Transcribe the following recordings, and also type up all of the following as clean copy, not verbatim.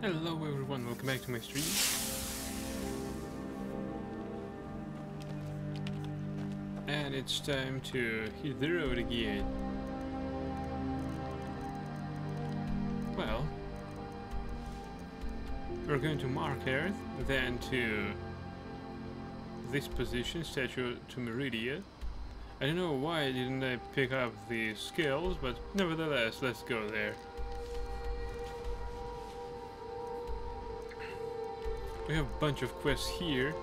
Hello everyone, welcome back to my stream. And it's time to hit the road again. Well, we're going to Markarth, then to this position, Statue to Meridia. I don't know why didn't I pick up the skills, but nevertheless, let's go there. We have a bunch of quests here.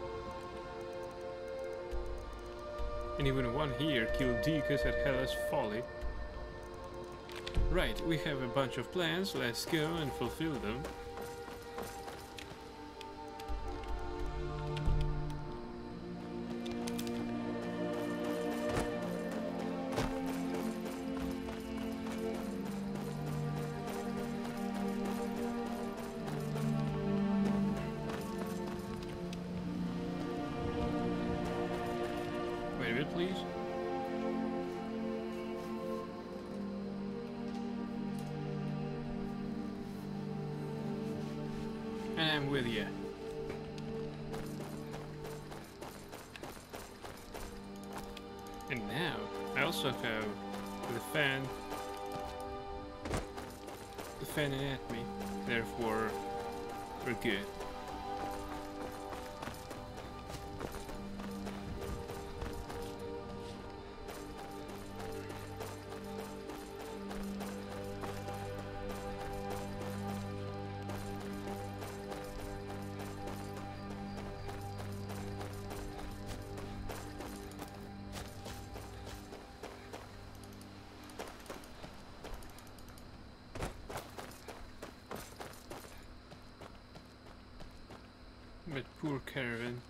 And even one here, kill Deacus at Hellas Folly. Right, we have a bunch of plans, let's go and fulfill them. Wait a bit, please. And I'm with you. And now, I also have the fan at me, therefore we're good. But poor caravan.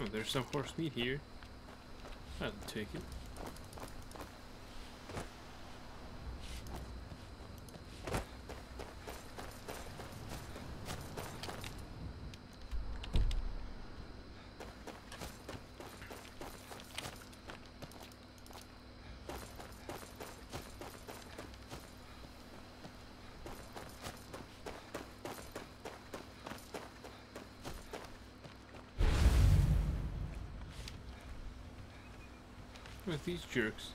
Oh, there's some horse meat here. I'll take it. With these jerks.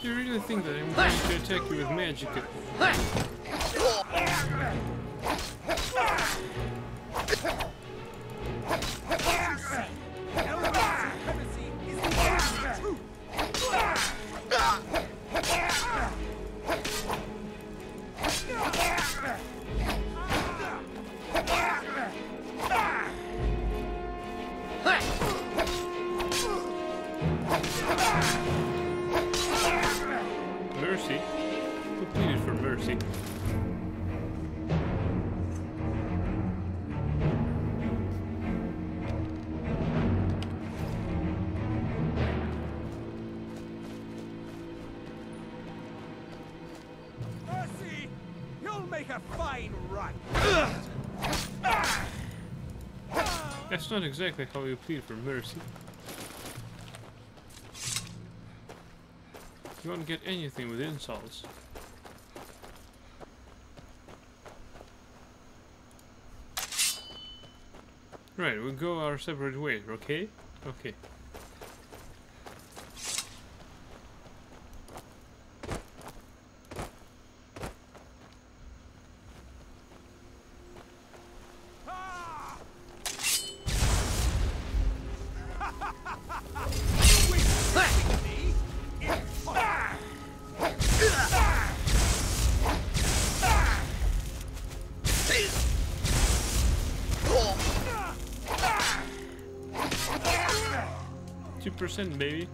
Do you really think that I'm going to attack you with magic? Mercy? Who pleaded for mercy? Mercy! You'll make a fine run! That's not exactly how you plead for mercy. You won't get anything with insults. Right, we'll go our separate ways, okay? Okay. %, baby.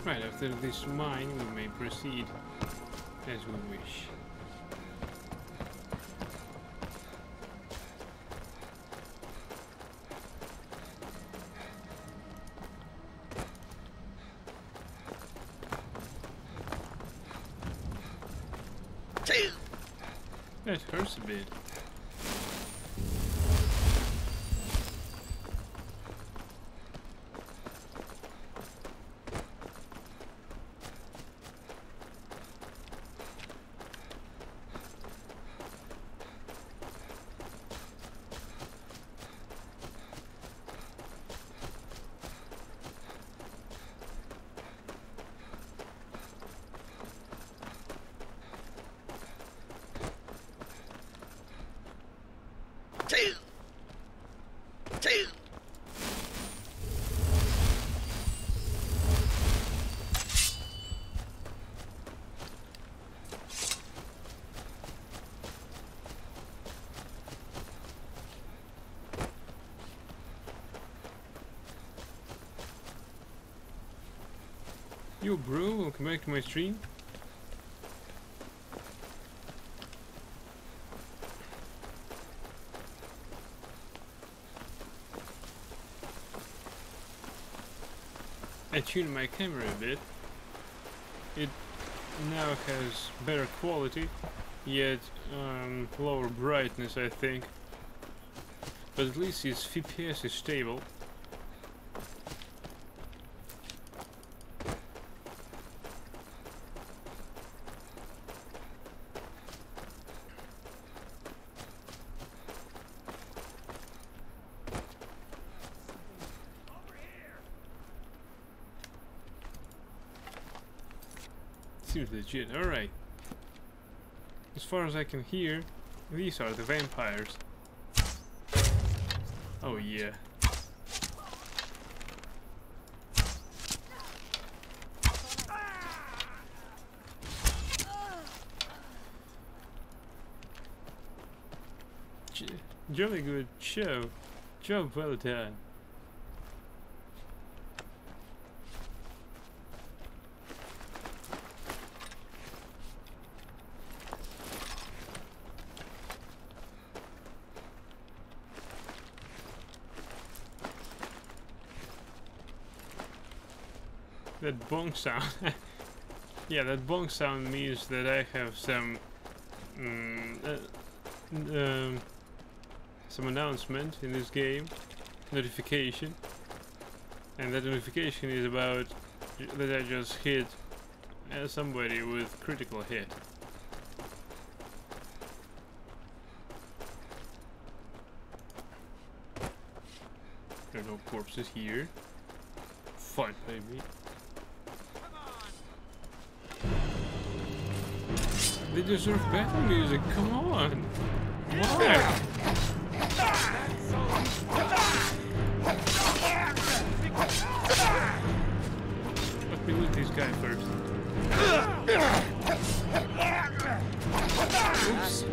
Right, after this mine we may proceed as we wish. That hurts a bit. Yo bro, welcome back to my stream. I tuned my camera a bit. It now has better quality, yet lower brightness I think. But at least its FPS is stable. Seems legit. Alright. As far as I can hear, these are the vampires. Oh yeah. Jolly good show. Job well done. That bong sound. Yeah, that bong sound means that I have some announcement in this game, notification, and that notification is about that I just hit somebody with critical hit. There are no corpses here. Fine by me. They deserve battle music, come on! Why? Let me loot this guy first. Oops.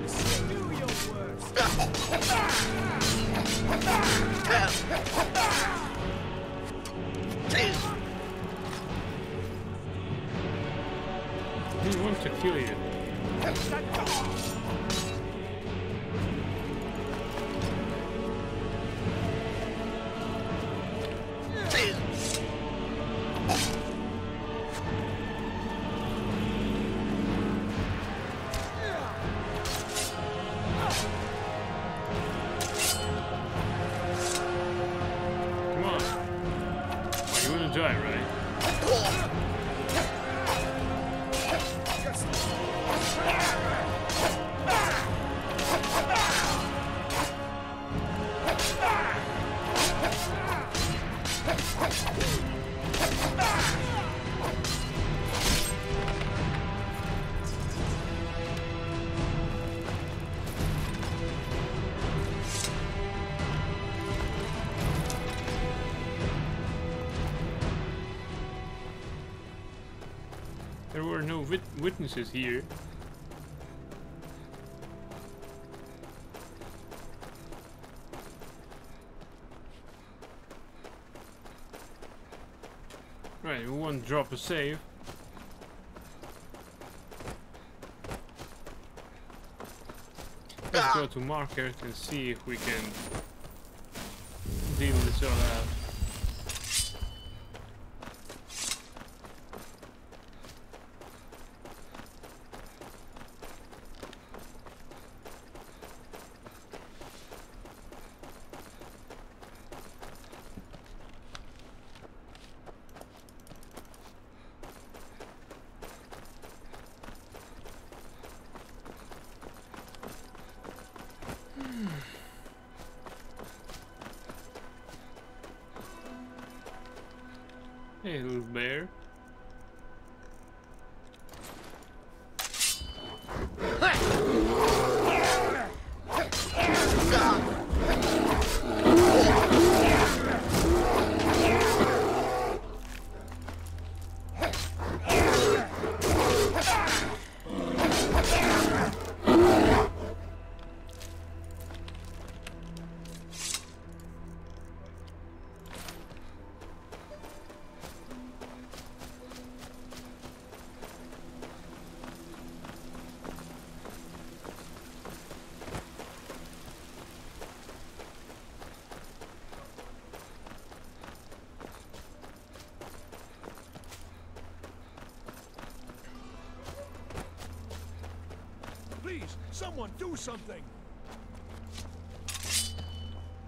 He wants to kill you. There were no witnesses here. Right, we won't drop a save. Let's go to Market and see if we can deal this all out. Hey, little bear. Please, someone do something!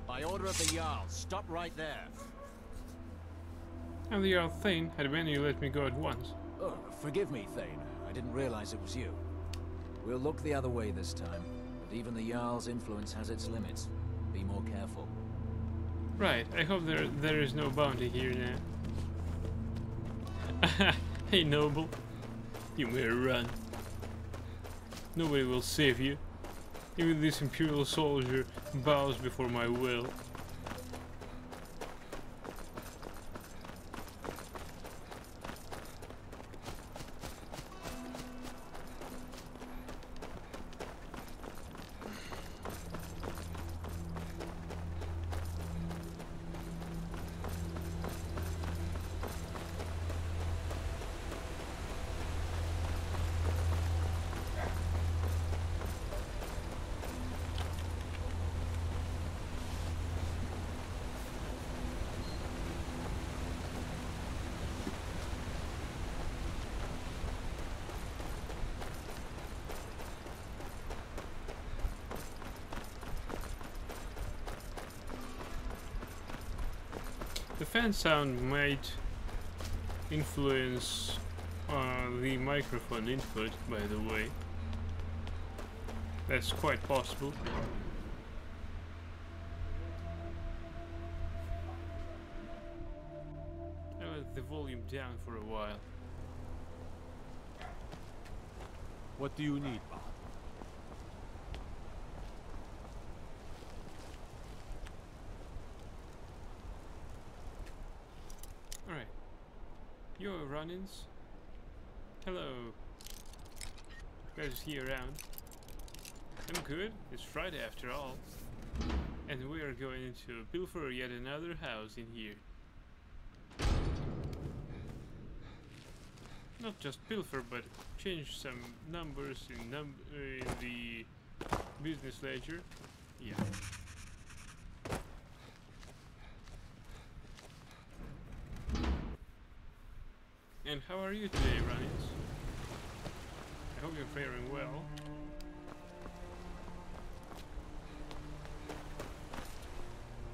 By order of the Jarl, stop right there. And the old Thane had when you let me go at once. Oh, forgive me, Thane. I didn't realize it was you. We'll look the other way this time, but even the Jarl's influence has its limits. Be more careful. Right, I hope there is no bounty here now. Hey, noble. You may run. Nobody will save you. Even this imperial soldier bows before my will. The fan sound might influence the microphone input, by the way. That's quite possible. I'll let the volume down for a while. What do you need, Bob? Alright. Yo, run-ins. Hello. Guys here around. I'm good. It's Friday after all. And we are going to pilfer yet another house in here. Not just pilfer, but change some numbers in the business ledger. Yeah. And how are you today, Runnings? I hope you're faring well.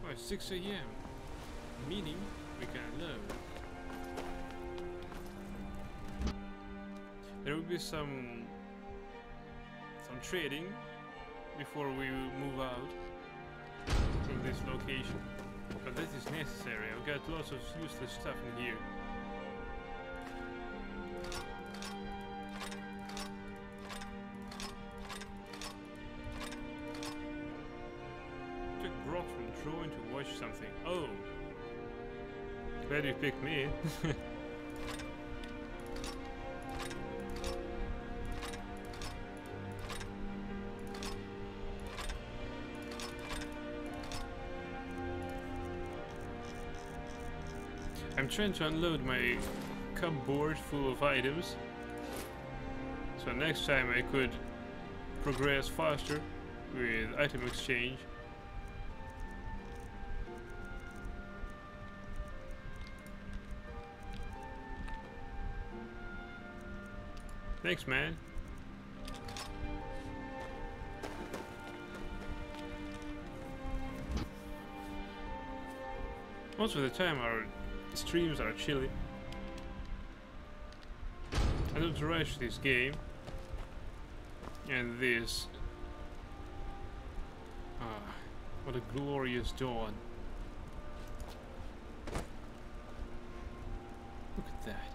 Oh, it's 6 AM. Meaning we can load. There will be some trading before we move out from this location. But that is necessary. I've got lots of useless stuff in here. Drawing to watch something. Oh, glad you picked me. I'm trying to unload my cupboard full of items, so next time I could progress faster with item exchange. Thanks, man. Most of the time our streams are chilly. I don't rush this game, and this what a glorious dawn. Look at that.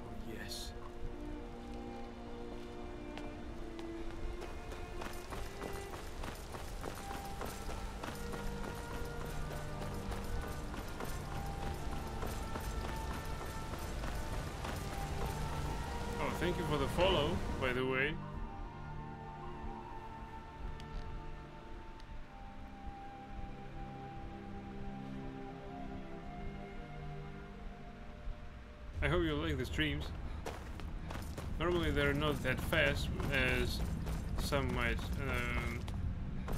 Oh yes. Thank you for the follow, by the way. I hope you like the streams. Normally they're not that fast as some might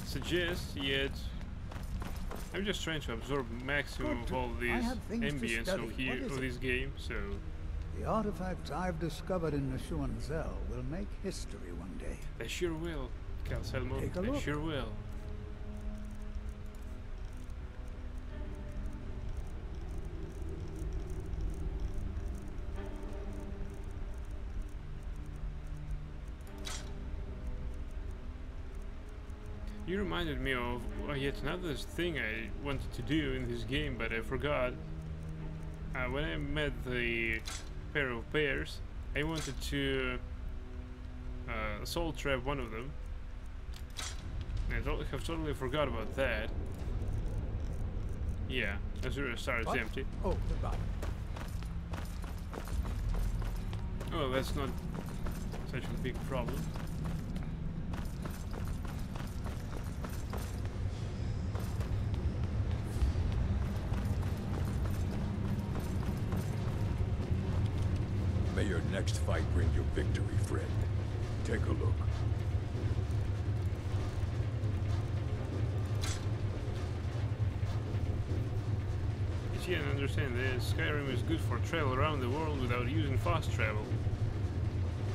suggest, yet I'm just trying to absorb maximum of all these ambience of this game, so... The artifacts I've discovered in Nishuan Zel will make history one day. They sure will, Calcelmo. Take a They look. sure will. You reminded me of yet another thing I wanted to do in this game, but I forgot. When I met the pair of bears, I wanted to soul trap one of them. And I have totally forgot about that. Yeah, Azura Star is empty. Oh, forgot. Oh, that's not such a big problem. May your next fight bring you victory, friend. Take a look. You see and understand this. Skyrim is good for travel around the world without using fast travel.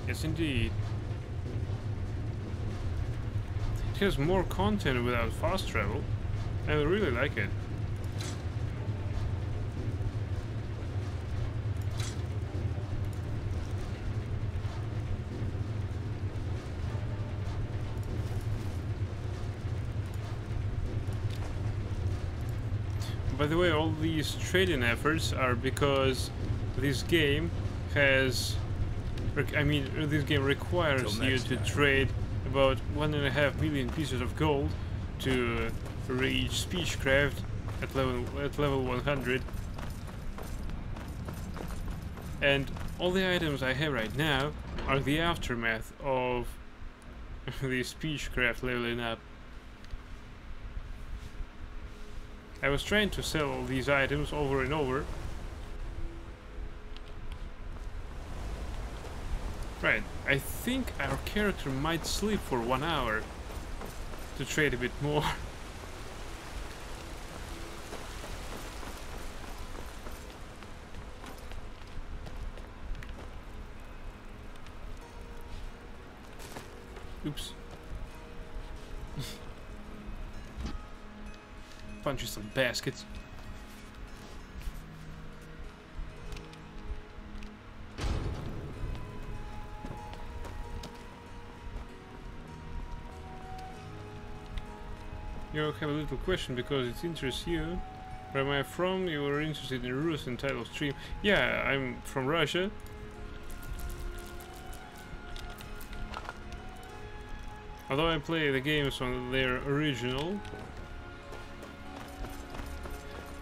Yes, indeed. It has more content without fast travel. I really like it. By the way, all these trading efforts are because this game has... this game requires you to trade about 1.5 million pieces of gold to reach Speechcraft at level 100. And all the items I have right now are the aftermath of the Speechcraft leveling up. I was trying to sell all these items over and over. Right, I think our character might sleep for 1 hour to trade a bit more. Oops. Punch you some baskets. You have a little question because it interests you. Where am I from? You were interested in Rus and title stream. Yeah, I'm from Russia. Although I play the games on their original,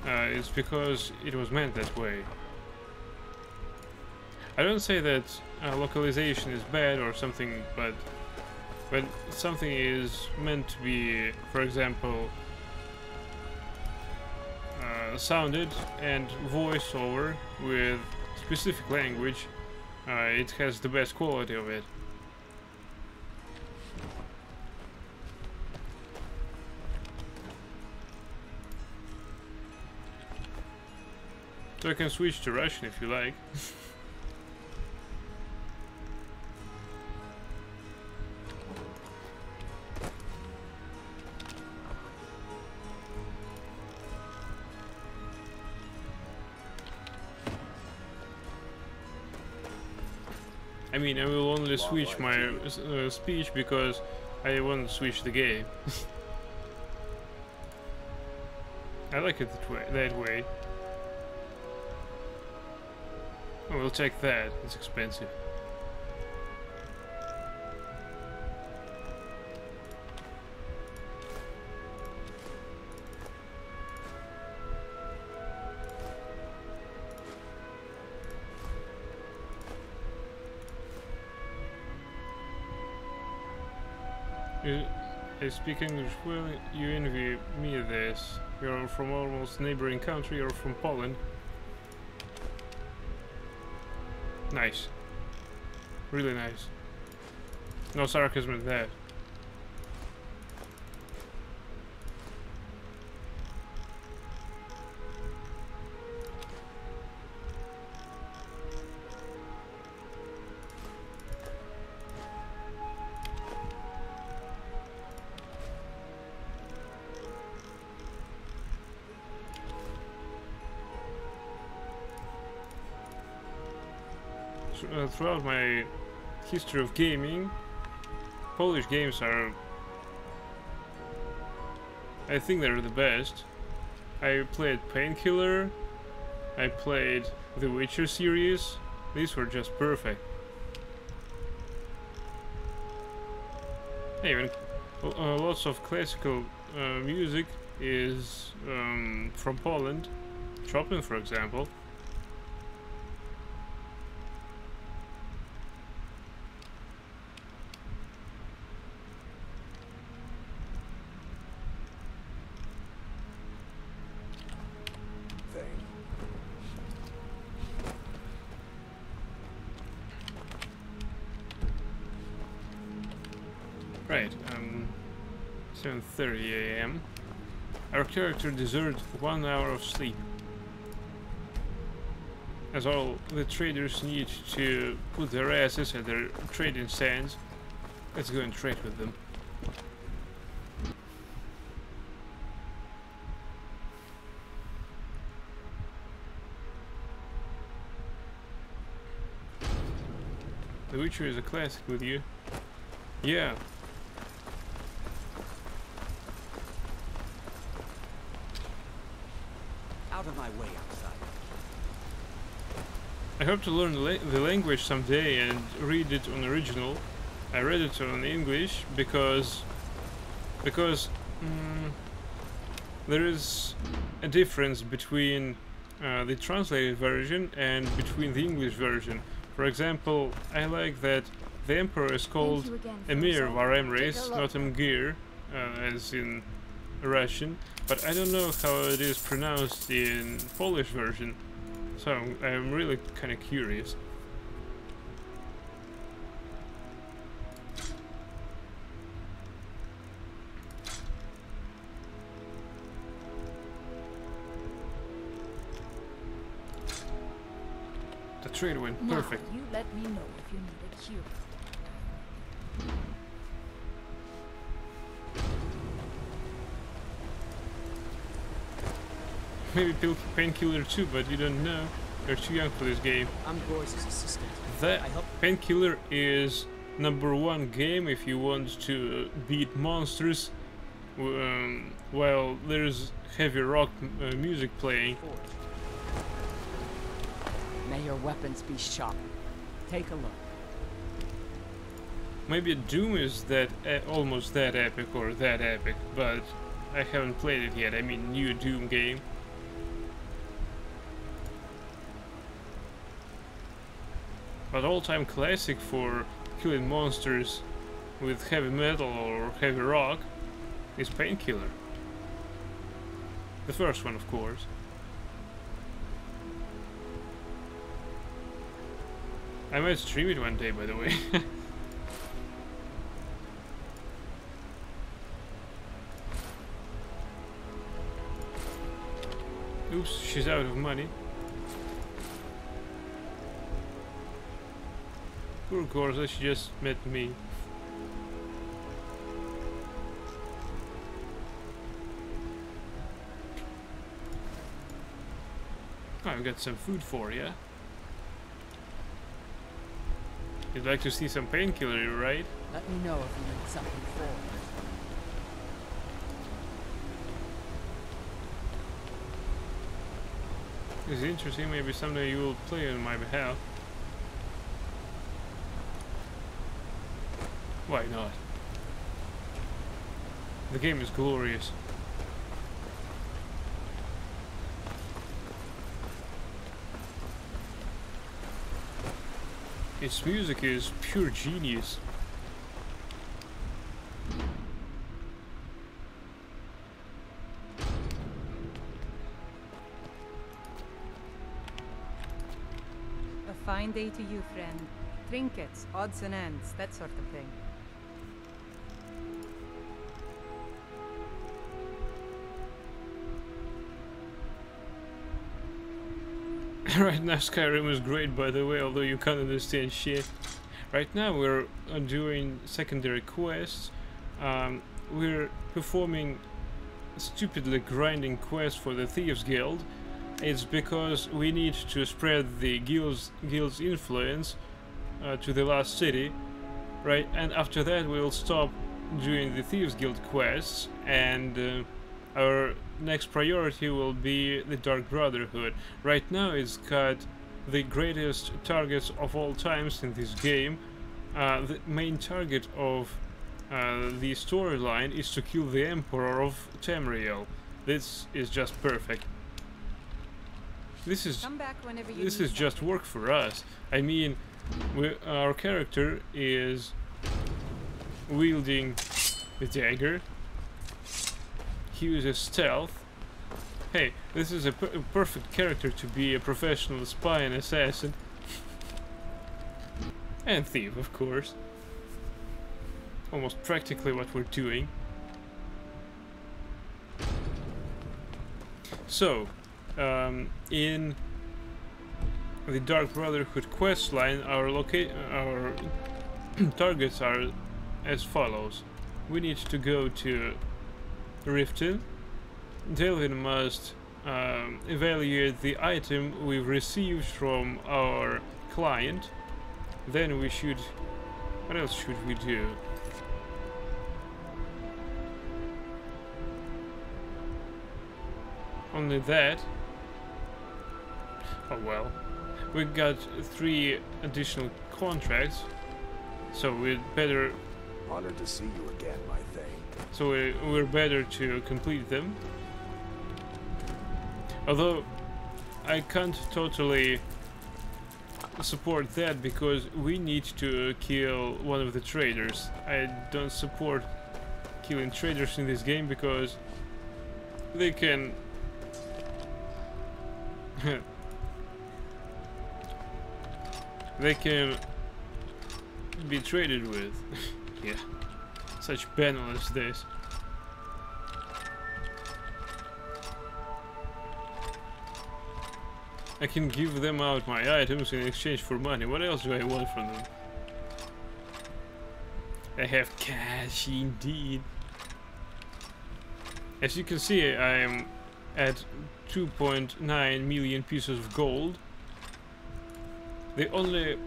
it's because it was meant that way. I don't say that localization is bad or something, but when something is meant to be, for example, sounded and voiced over with specific language, it has the best quality of it. So I can switch to Russian if you like. I mean, I will only switch my speech because I won't switch the game. I like it that way. Oh, we'll take that. It's expensive. I speak English well, you envy me this. You're from almost neighboring country, you're from Poland. Nice. Really nice. No sarcasm in that. Throughout my history of gaming, Polish games are, I think they're the best. I played Painkiller, I played the Witcher series. These were just perfect. Even lots of classical music is from Poland. Chopin, for example. Right, 7:30 AM. Our character deserved 1 hour of sleep. As all the traders need to put their asses at their trading stands, let's go and trade with them. The Witcher is a classic with you. Yeah. Out of my way, outside. I hope to learn the language someday and read it on original. I read it on English because there is a difference between the translated version and between the English version. For example, I like that the Emperor is called Emir Varemres, not Emgir, as in Russian, but I don't know how it is pronounced in Polish version, so I'm really kind of curious. The trade went perfect. Now, you let me know if you need a cure. Maybe Painkiller too, but you don't know. You're too young for this game. I'm Boris's assistant. That Painkiller is #1 game if you want to beat monsters while there's heavy rock music playing. May your weapons be sharp. Take a look. Maybe Doom is that almost that epic or that epic, but I haven't played it yet. I mean, new Doom game. But all-time classic for killing monsters with heavy metal or heavy rock is Painkiller. The first one, of course. I might stream it one day, by the way. Oops, she's out of money. Poor Gorza, she just met me. I've got some food for you. You'd like to see some Painkiller, right? Let me know if you need something forward. It's interesting, maybe someday you will play on my behalf. Why not? The game is glorious. Its music is pure genius. A fine day to you, friend. Trinkets, odds and ends, that sort of thing. Right now Skyrim is great, by the way, although you can't understand shit. Right now we're doing secondary quests. We're performing stupidly grinding quests for the Thieves Guild. It's because we need to spread the guild's influence to the last city, right? And after that we'll stop doing the Thieves Guild quests, and our next priority will be the Dark Brotherhood. Right now it's got the greatest targets of all times in this game. The main target of the storyline is to kill the Emperor of Tamriel. This is just perfect. This is just work for us. I mean, our character is wielding the dagger. He uses stealth. Hey, this is a perfect character to be a professional spy and assassin. And thief, of course. Almost practically what we're doing. So, in the Dark Brotherhood questline, our targets are as follows. We need to go to Riften. Delvin must evaluate the item we've received from our client. Then we should... what else should we do? Only that. Oh well. We got 3 additional contracts, so we'd better... Honored to see you again, my thing. So we're better to complete them. Although I can't totally support that because we need to kill one of the traders. I don't support killing traders in this game because they can they can be traded with. Yeah, such banal as this. I can give them out my items in exchange for money. What else do I want from them? I have cash indeed. As you can see, I am at 2.9 million pieces of gold. The only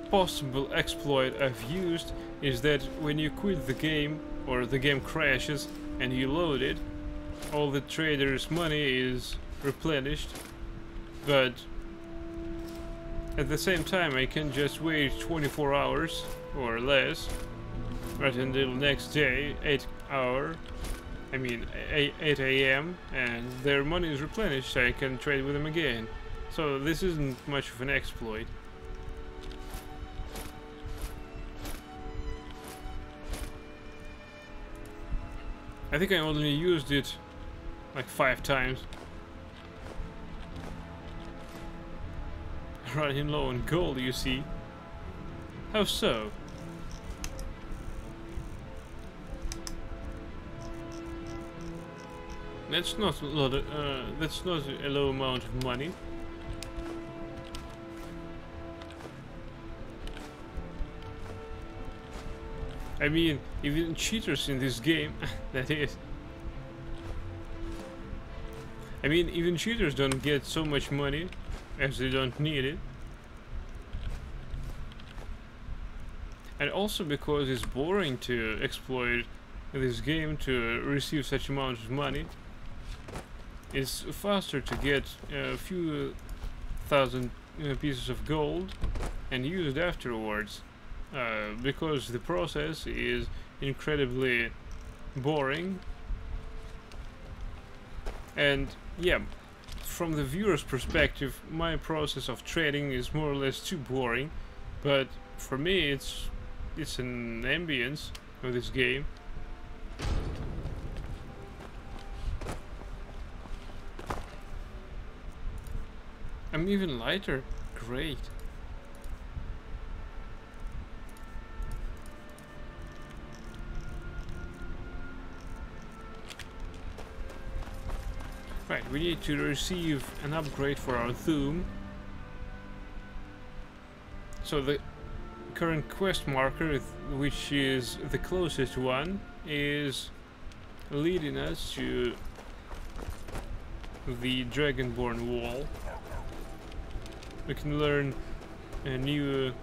possible exploit I've used is that when you quit the game or the game crashes and you load it, all the trader's money is replenished, but at the same time I can just wait 24 hours or less right until next day, 8 a.m. and their money is replenished, so I can trade with them again. So this isn't much of an exploit. I think I only used it like 5 times. Running low on gold, you see. How so? That's not a lot of, that's not a low amount of money. I mean, even cheaters in this game, that is. I mean, even cheaters don't get so much money, as they don't need it. And also because it's boring to exploit this game to receive such amount of money. It's faster to get a few thousand pieces of gold and use it afterwards. Because the process is incredibly boring. And yeah, from the viewer's perspective, my process of trading is more or less too boring, but for me it's an ambience of this game. I'm even lighter. Great. Right, we need to receive an upgrade for our Thuum. So the current quest marker, which is the closest one, is leading us to the Dragonborn wall. We can learn a new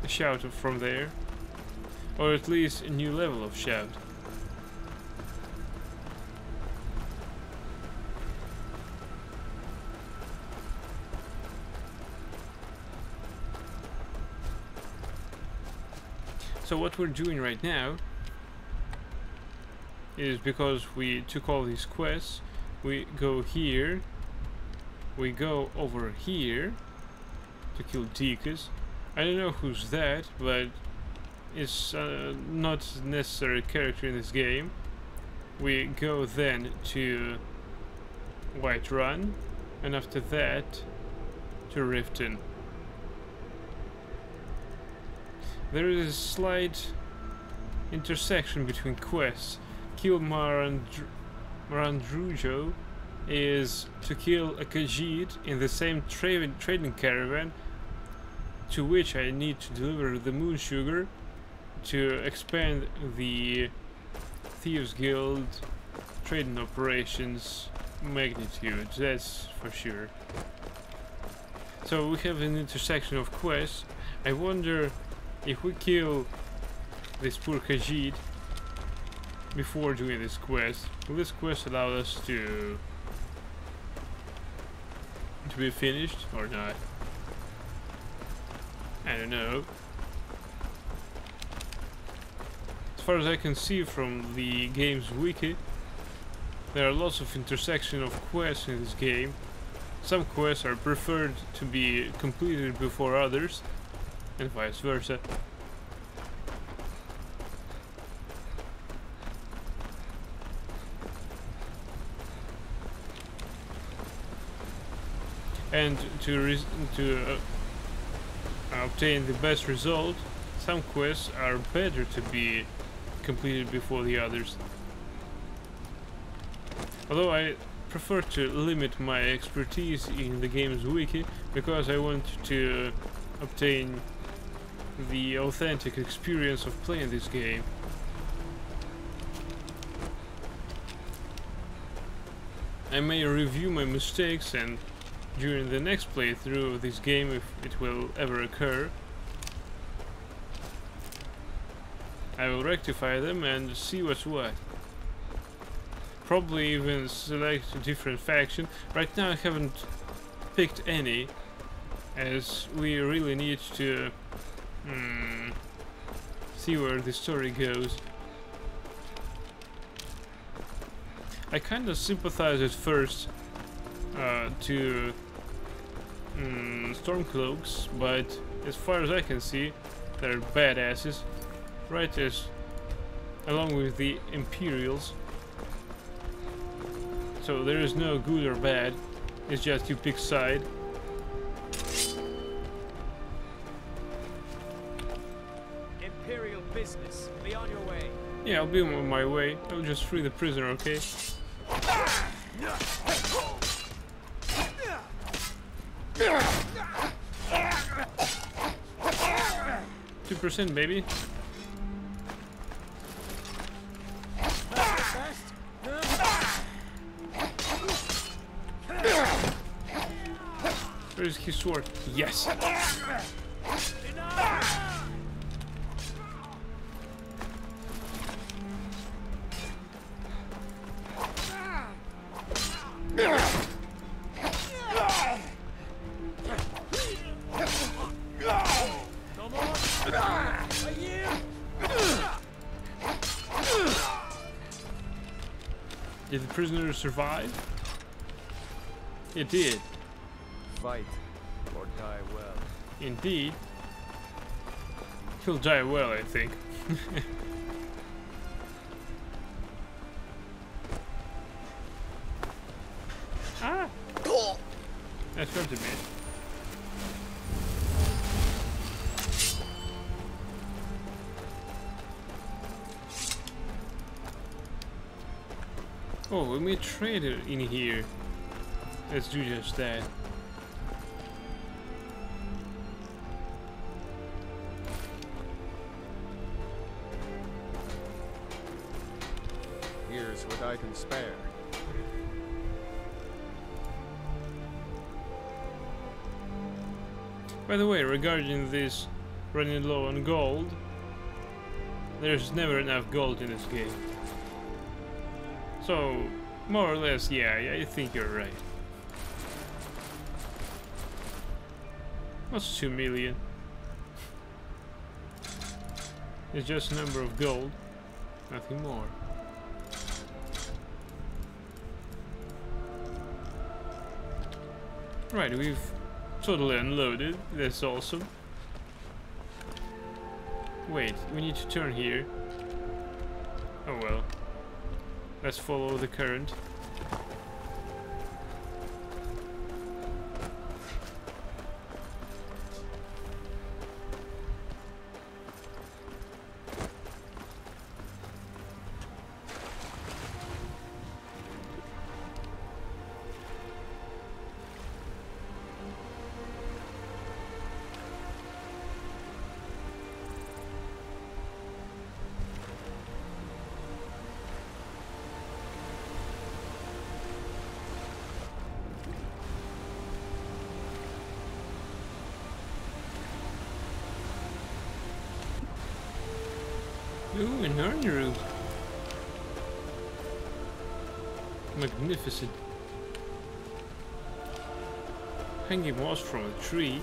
shout from there, or at least a new level of shout. So what we're doing right now is, because we took all these quests, we go here, we go over here to kill Dekus. I don't know who's that, but it's not a necessary character in this game. We go then to Whiterun, and after that to Riften. There is a slight intersection between quests. Kill Marandrujo is to kill a Khajiit in the same trading caravan, to which I need to deliver the moon sugar to expand the Thieves Guild trading operations magnitude, that's for sure. So we have an intersection of quests. I wonder if we kill this poor Khajiit before doing this quest, will this quest allow us to be finished or not? I don't know. As far as I can see from the game's wiki, there are lots of intersection of quests in this game. Some quests are preferred to be completed before others, and vice versa. And to obtain the best result, some quests are better to be completed before the others. Although I prefer to limit my expertise in the game's wiki, because I want to obtain the authentic experience of playing this game. I may review my mistakes, and during the next playthrough of this game, if it will ever occur, I will rectify them and see what's what. Probably even select a different faction. Right now I haven't picked any, as we really need to see where the story goes. I kind of sympathize at first to Stormcloaks, but as far as I can see, they're badasses. Right as along with the Imperials. So there is no good or bad, it's just you pick side. Imperial business. Be on your way. Yeah, I'll be on my way. I'll just free the prisoner, okay? 2%, baby. Where's his sword? Yes! Did the prisoner survive? It did. Fight or die well. Indeed. He'll die well, I think. Ah! That hurt a bit. Oh, we made a trader in here. Let's do just that. Here's what I can spare. By the way, regarding this running low on gold, there's never enough gold in this game. So, more or less, yeah, I think you're right. What's 2 million? It's just a number of gold, nothing more. Right, we've totally unloaded, that's awesome. Wait, we need to turn here. Oh well. Let's follow the current. Ooh, an urn room. Magnificent. Hanging moss from a tree.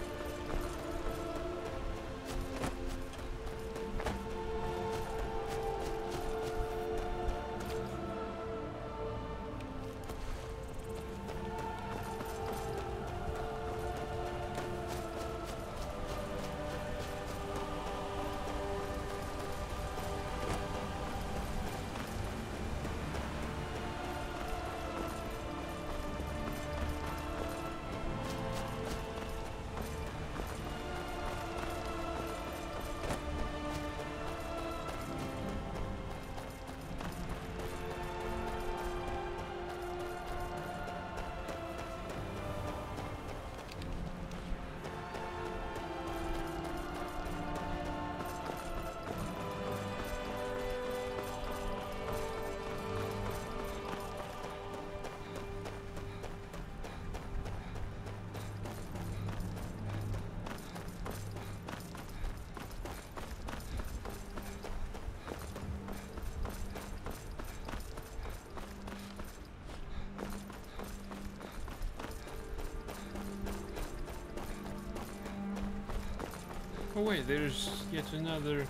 Oh wait, there's yet another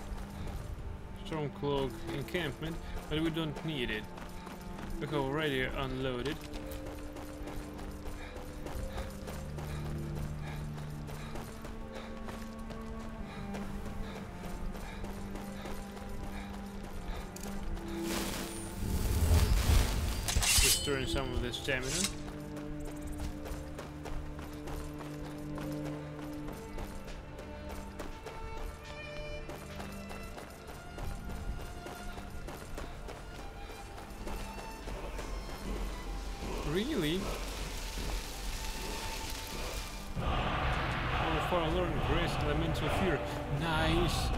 Stormcloak encampment, but we don't need it. We've already unloaded. return some of the stamina. Really? Oh, for learn grace, elemental fear. Nice.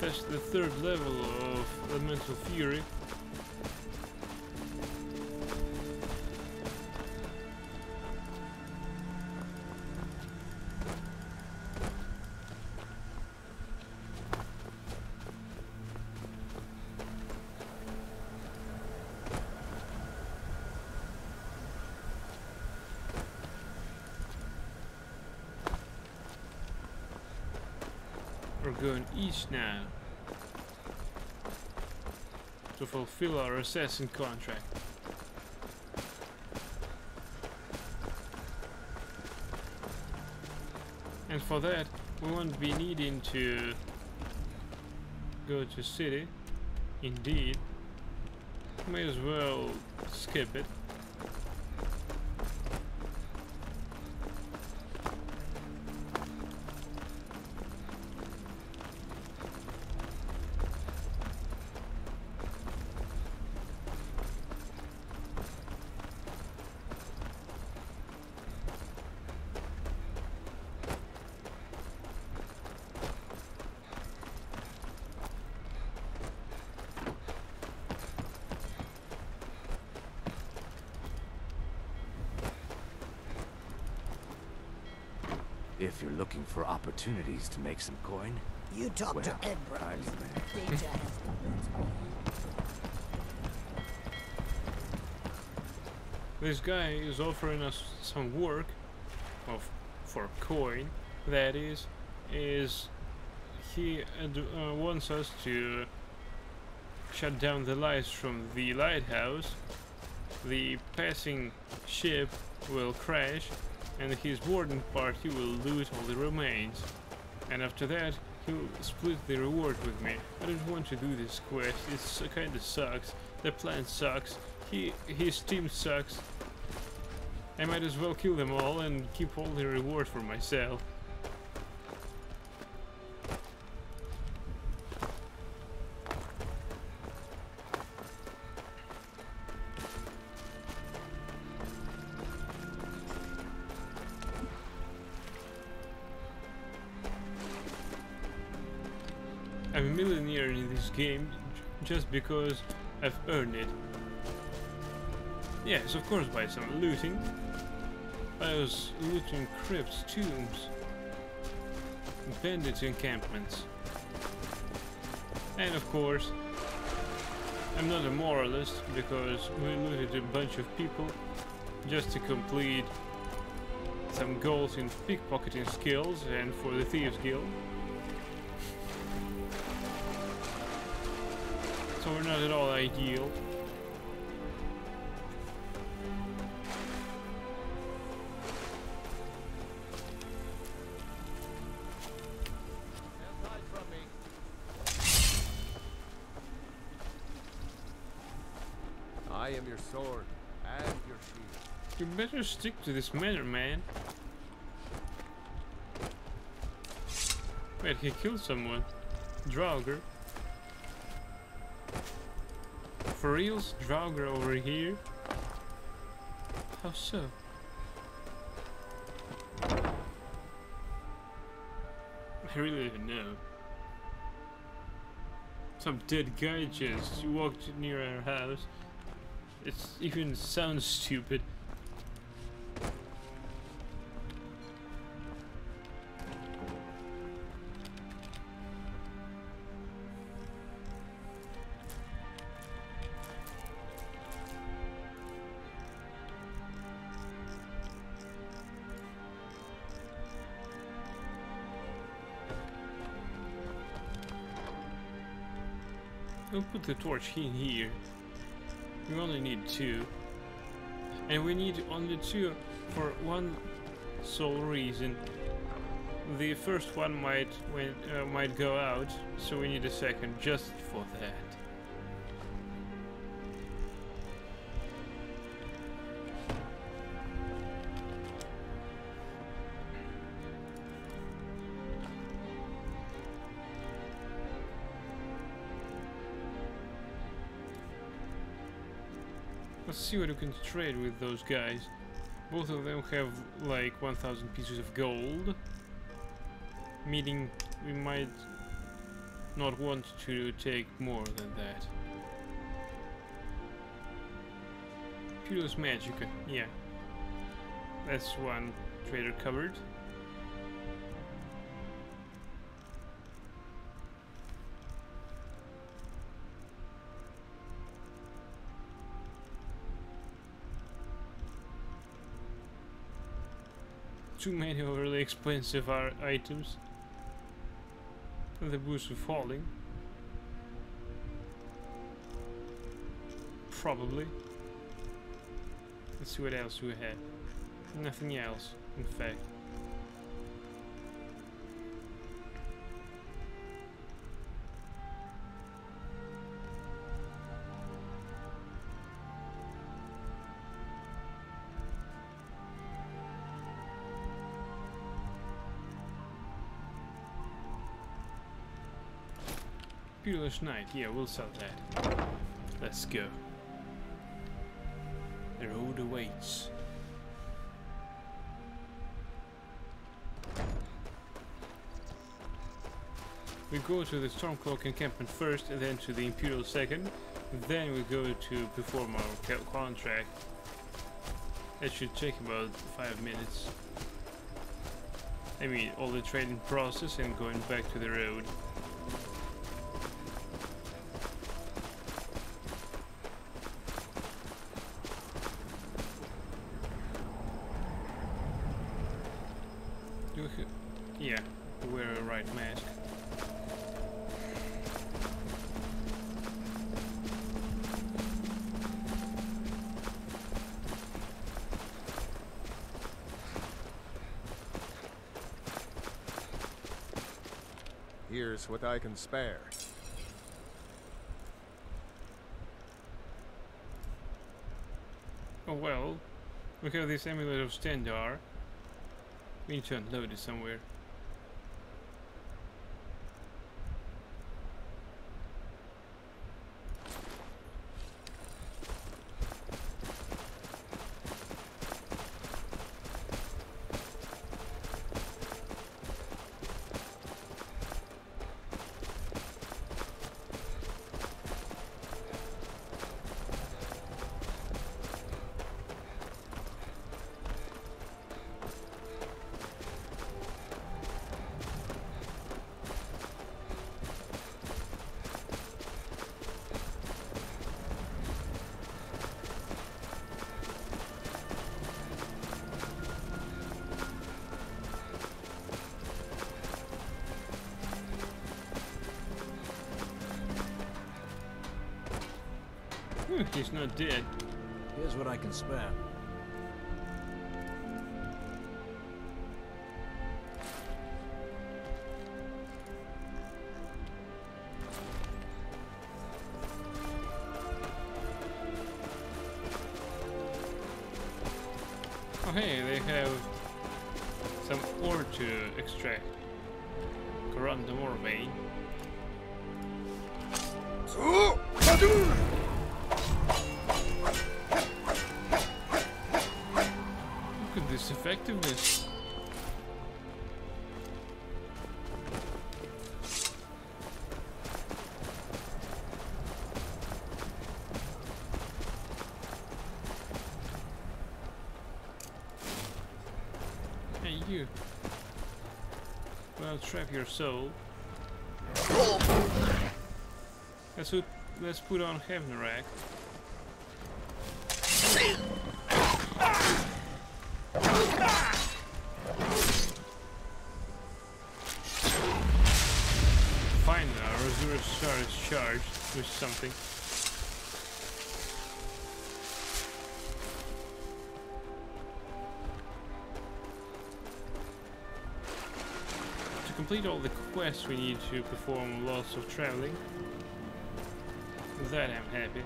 That's the third level of Elemental Fury. We're going east now to fulfill our assassin contract. And for that, we won't be needing to go to city. Indeed, may as well skip it. If you're looking for opportunities to make some coin, You talk well, to Ed Bros. I'm the man. Data has This guy is offering us some work for coin. That is he wants us to shut down the lights from the lighthouse. The passing ship will crash, and his boarding party will loot all the remains. And after that, he'll split the reward with me. I don't want to do this quest. It kinda sucks. The plan sucks. His team sucks. I might as well kill them all and keep all the reward for myself. I'm a millionaire in this game just because I've earned it. Yes, of course, by some looting. I was looting crypts, tombs, bandits encampments. And of course, I'm not a moralist because we looted a bunch of people just to complete some goals in pickpocketing skills and for the Thieves Guild. So we're not at all ideal. I am your sword and your shield. You better stick to this manner, man. Wait, he killed someone. Draugr. For reals? Draugr over here? How so? I really don't know. Some dead guy just walked near our house. It even sounds stupid. We'll put the torch in here. We only need 2. And we need only 2 for one sole reason. The first one might go out, so we need a second just for that. Let's see what we can trade with those guys. Both of them have like 1,000 pieces of gold, meaning we might not want to take more than that. Imperial's Magicka, yeah. That's one trader covered. Too many overly expensive items. The boost of falling. Probably. Let's see what else we have. Nothing else, in fact. Peerless Knight, yeah, we'll sell that. Let's go. The road awaits. We go to the Stormcloak encampment first, and then to the Imperial second. Then we go to perform our contract. That should take about 5 minutes. I mean, all the trading process and going back to the road. Yeah, wear a right mask. Here's what I can spare. Oh well, we have this amulet of Stendarr. We need to unload it somewhere. He's not dead. Here's what I can spare. Oh hey, they have some ore to extract. Corundum ore vein. Look at this effectiveness. Hey you. Well, trap your soul. Let's put on Hevnarak. Fine, our Azure Star is charged with something. To complete all the quests we need to perform lots of traveling. With that I'm happy.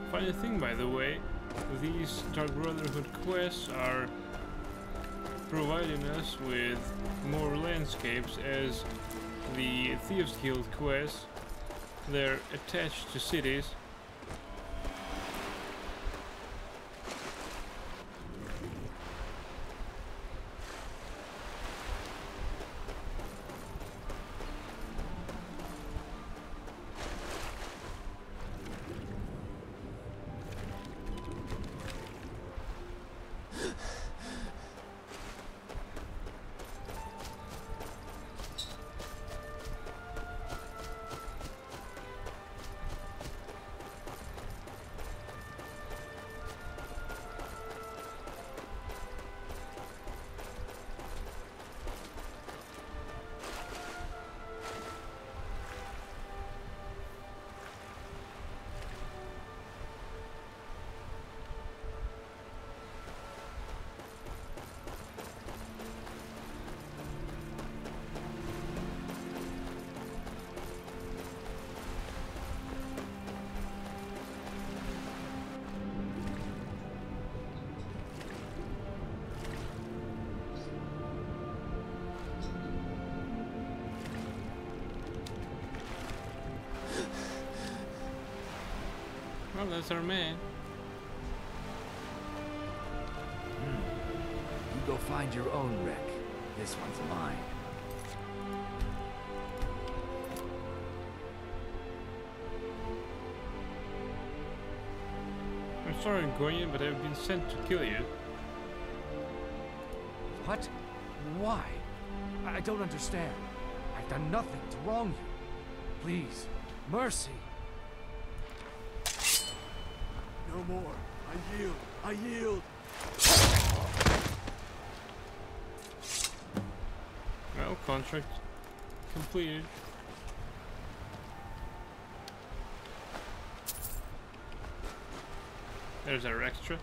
Funny thing, by the way, these Dark Brotherhood quests are providing us with more landscapes, as the Thieves Guild quests, they're attached to cities. Well, that's our man. You go find your own wreck. This one's mine. I'm sorry, Goyen, but I've been sent to kill you. What? Why? I don't understand. I've done nothing to wrong you. Please, mercy. No more. I yield. I yield. Well, contract completed. There's our extra.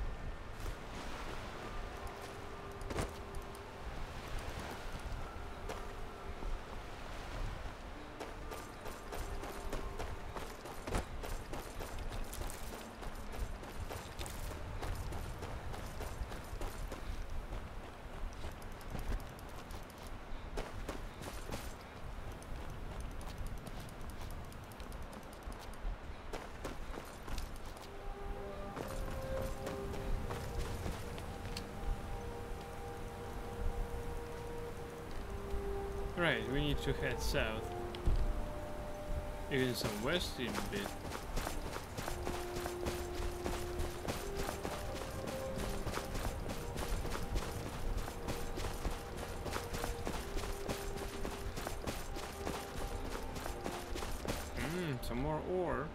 Right, we need to head south. Even some west in a bit. Some more ore.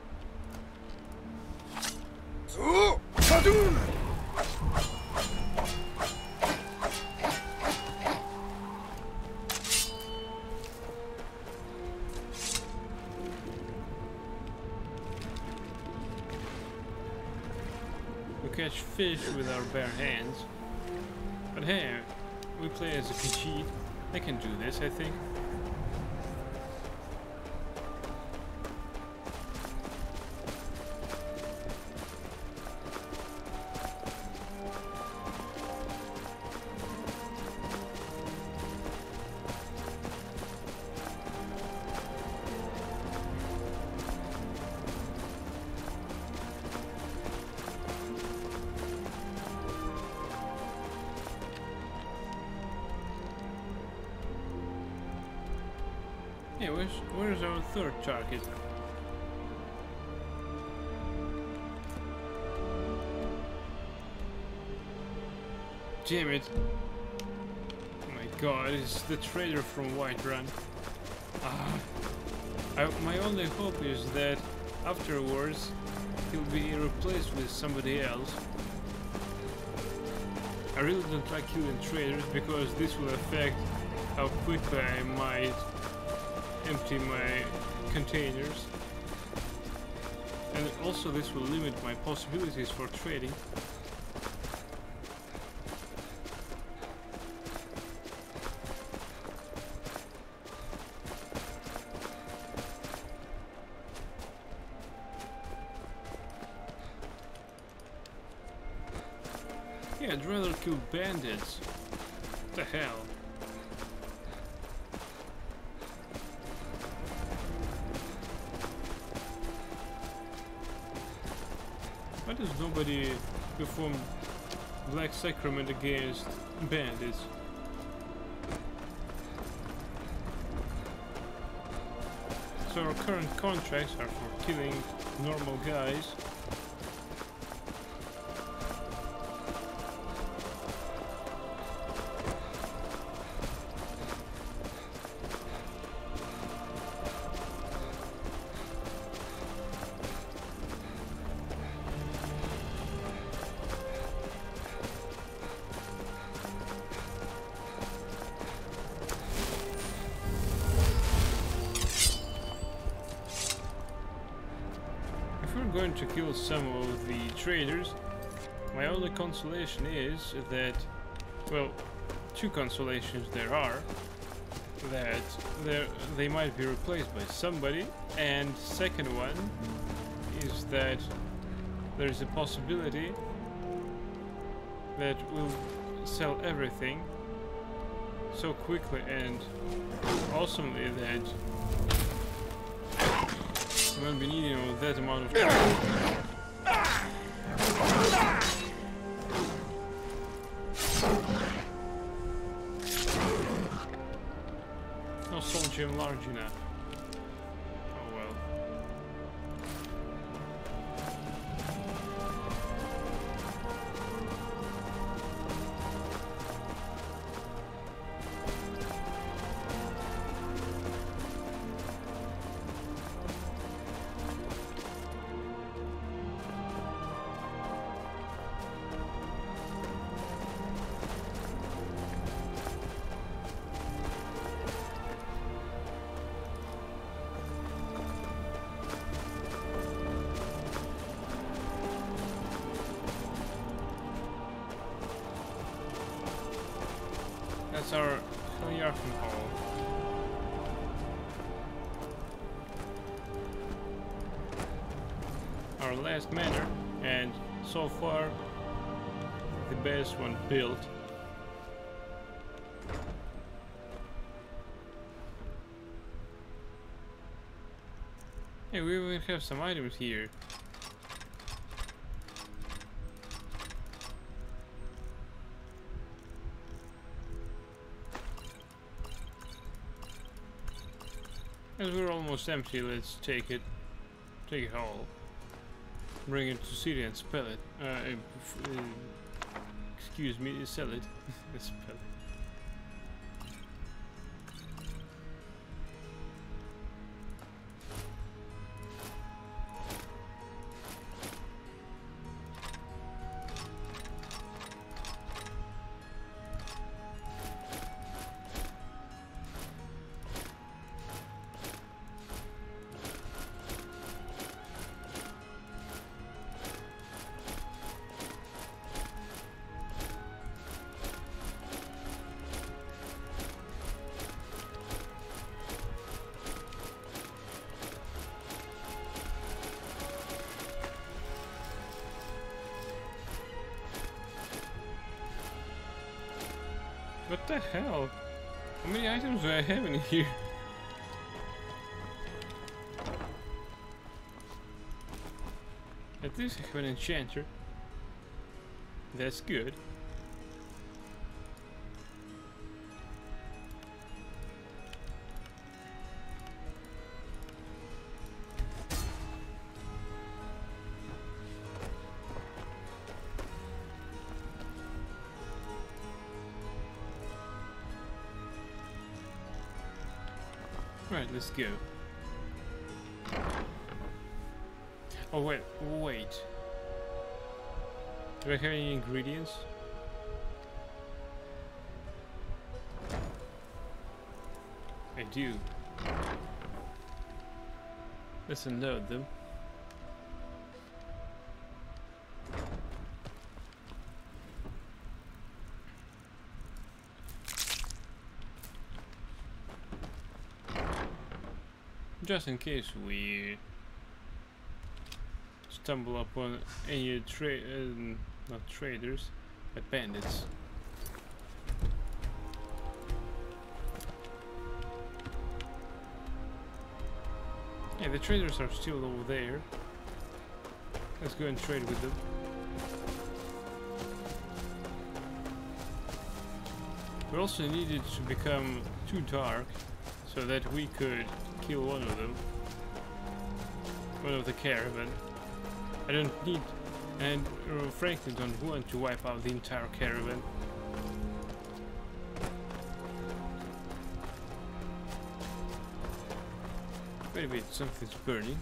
We catch fish with our bare hands. But hey, we play as a Khajiit. I can do this, I think. Hey, where's our third target? Damn it! Oh my god, it's the trader from Whiterun. My only hope is that afterwards he'll be replaced with somebody else. I really don't like killing traders because this will affect how quickly I might empty my containers. And also this will limit my possibilities for trading. Yeah, I'd rather kill bandits. What the hell? Why does nobody perform Black Sacrament against bandits? So our current contracts are for killing normal guys. Going to kill some of the traders. My only consolation is that, well, two consolations there are, that they might be replaced by somebody, and second one is that there is a possibility that we'll sell everything so quickly and awesomely that we won't be needing that amount of time. No soul gem large enough. Oh well. That's our Heliarchan Hall. Our last manor, and so far the best one built. Hey, we even have some items here. As we're almost empty, let's take it all. Bring it to city and spell it. Excuse me, sell it. Spell it. What the hell? How many items do I have in here? At least I have an enchanter. That's good. Right, let's go. Oh wait. Do I have any ingredients? I do. Let's unload them. Just in case we stumble upon any not traders, but bandits. Yeah, the traders are still over there. Let's go and trade with them. We also needed to become too dark so that we could kill one of them. One of the caravan. I don't need, and frankly don't want to wipe out the entire caravan. Wait a minute, something's burning.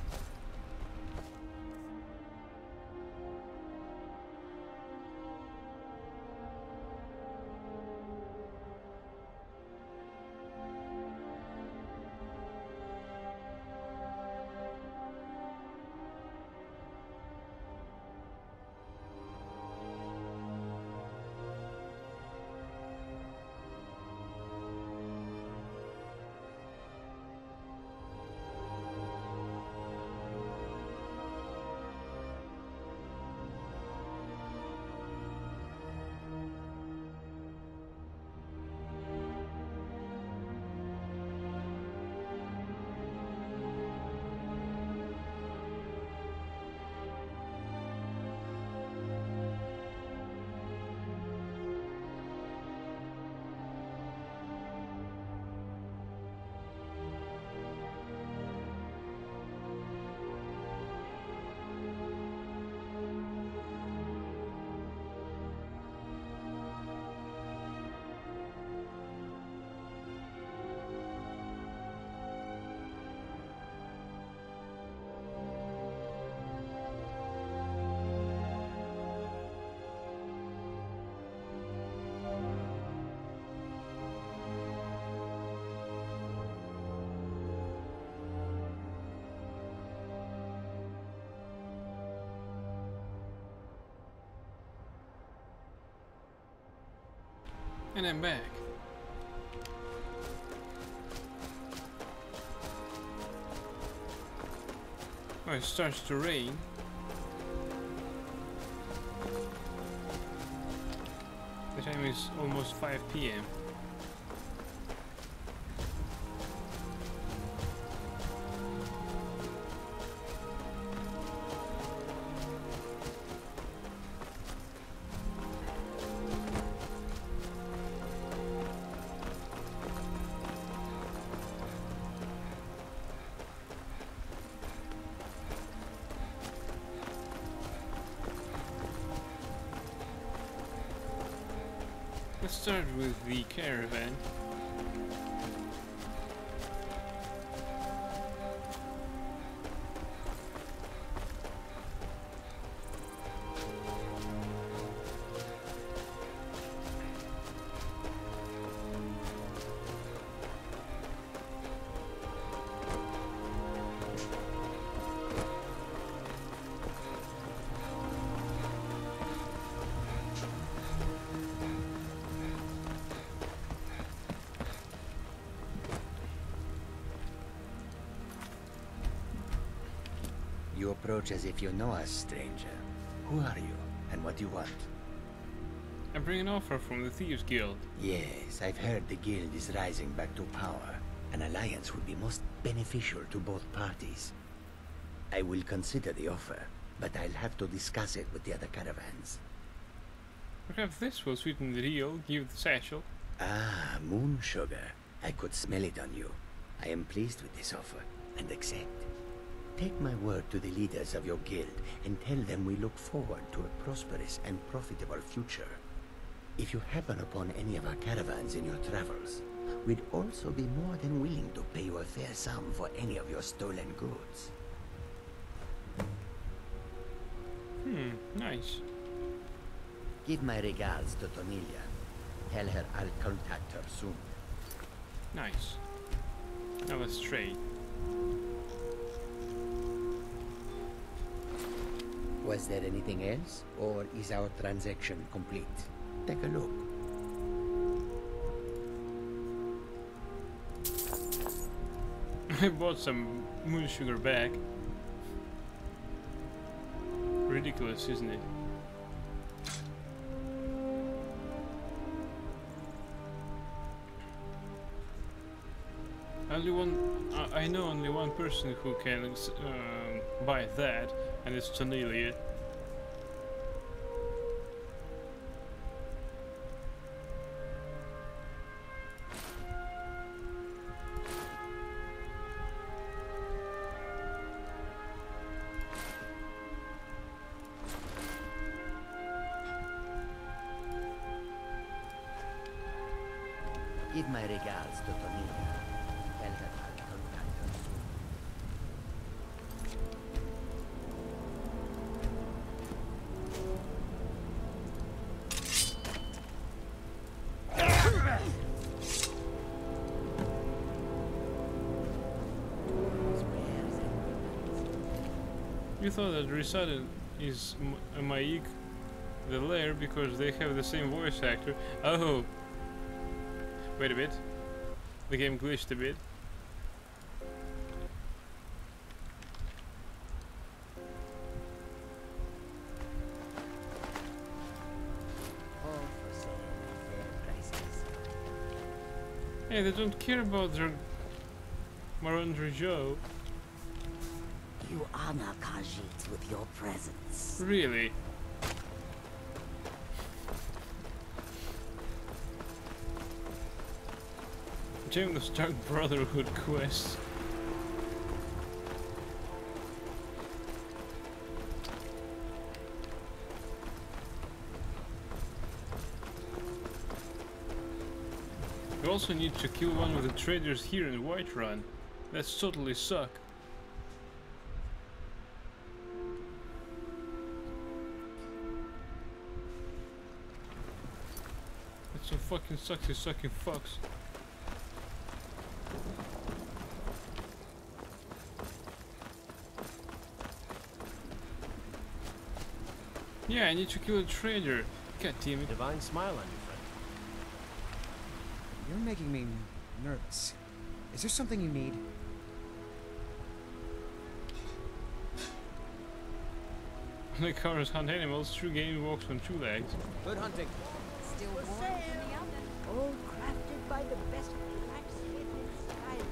And I'm back. Oh, it starts to rain. The time is almost 5 p.m. Let's start with the caravan. You approach as if you know us, stranger. Who are you, and what do you want? I bring an offer from the Thieves Guild. Yes, I've heard the guild is rising back to power. An alliance would be most beneficial to both parties. I will consider the offer, but I'll have to discuss it with the other caravans. Perhaps this will sweeten the deal. Give the satchel. Ah, moon sugar. I could smell it on you. I am pleased with this offer, and accept. Take my word to the leaders of your guild, and tell them we look forward to a prosperous and profitable future. If you happen upon any of our caravans in your travels, we'd also be more than willing to pay you a fair sum for any of your stolen goods. Nice. Give my regards to Tonilia. Tell her I'll contact her soon. Nice. Now let's trade. Was there anything else, or is our transaction complete? Take a look. I bought some moon sugar back. Ridiculous, isn't it? I know only one person who can buy that, and it's Tonelia. Give my regards to Tonia. Tell her I'll contact her soon. You thought that Risada is Maik the Lair because they have the same voice actor. Oh! Wait a bit. The game glitched a bit. All for sale at fair prices. Hey, they don't care about their Marandra Joe. You honor Khajiit with your presence. Really? James Dark Brotherhood quest. You also need to kill one of the traders here in Whiterun. That's totally suck. That's some fucking sucking fucks. Yeah, I need to kill a trader. God damn it. Divine smile on you, friend. You're making me nervous. Is there something you need? Like cars hunt animals, true game walks on two legs. Good hunting. Still warm from the oven. All crafted by the best blacksmith in Skyrim.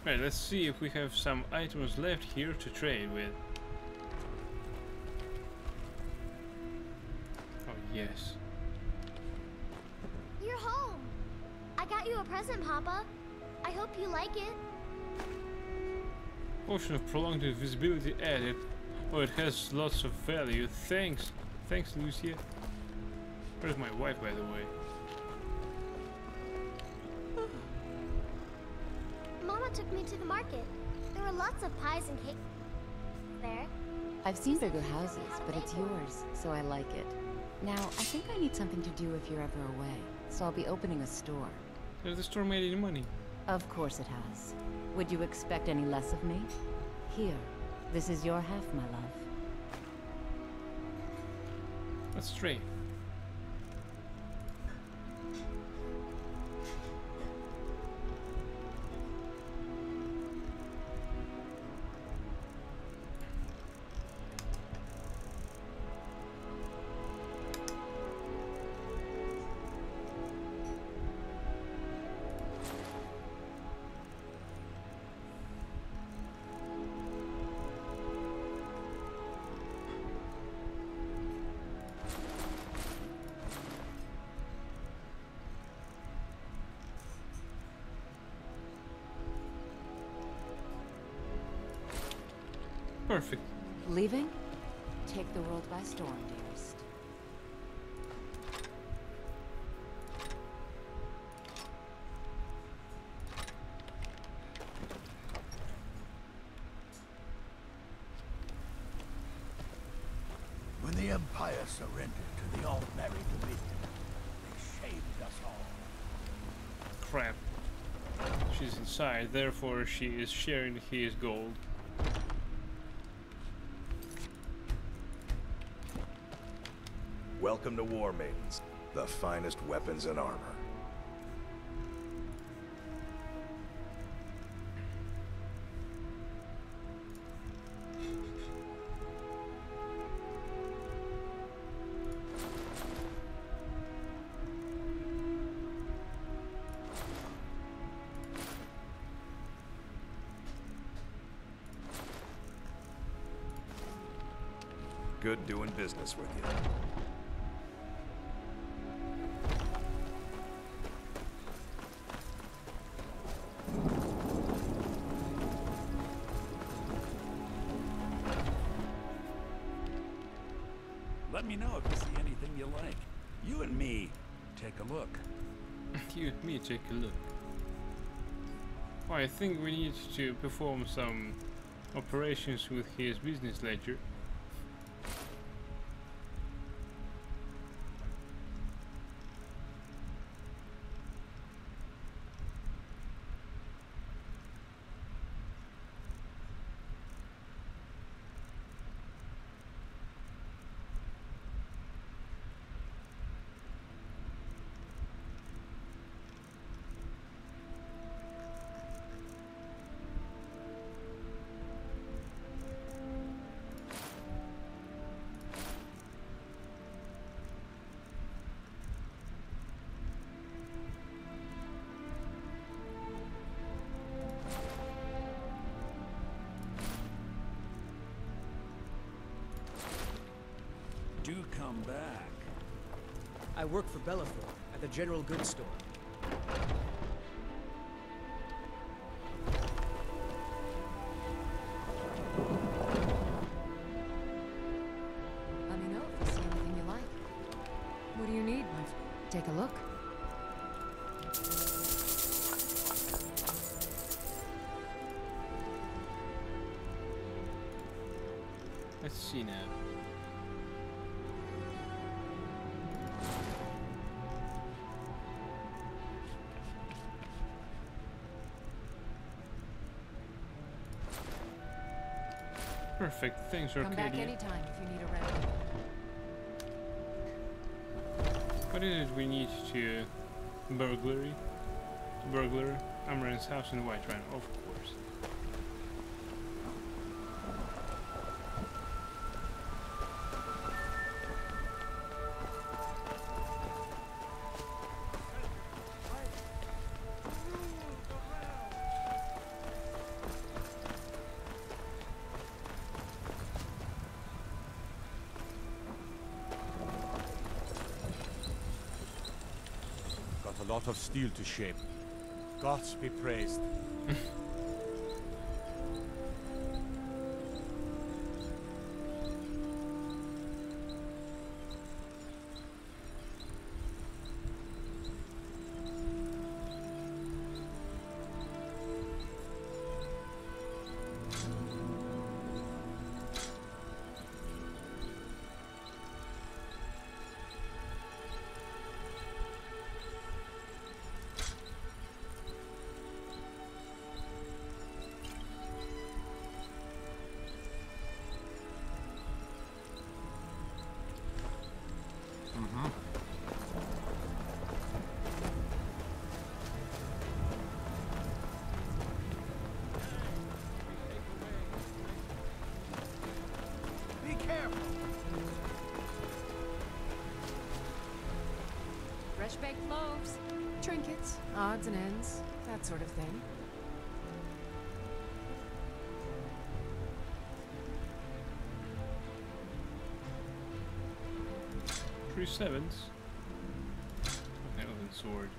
Right, let's see if we have some items left here to trade with. Oh, yes. You're home! I got you a present, Papa. I hope you like it. Potion of prolonged invisibility added. Oh, it has lots of value. Thanks. Thanks, Lucia. Where's my wife, by the way? Mama took me to the market. There were lots of pies and cake there. I've seen bigger houses, but it's yours, so I like it. Now, I think I need something to do if you're ever away, so I'll be opening a store. Has the store made any money? Of course it has. Would you expect any less of me? Here, this is your half, my love. Let's trade. Perfect. Leaving? Take the world by storm, dearest. When the Empire surrendered to the Alt-Married Dominion, they saved us all. Crap. She's inside, therefore she is sharing his gold. Welcome to War Maidens, the finest weapons and armor. Good doing business with you. Let me know if you see anything you like. You and me, take a look. You and me take a look. Well, I think we need to perform some operations with his business ledger. Do come back. I work for Bellafor at the General Goods Store. Let me know if you see anything you like. What do you need, my friend? Take a look. Let's see now. Perfect, thanks, Arcadia. Come back anytime if you need a rent. What is it we need to burglary? Amaranth's house in Whiterun, of course. A lot of steel to shape. Gods be praised. Fresh baked loaves, trinkets, odds and ends, that sort of thing. Three sevens. Okay, open sword.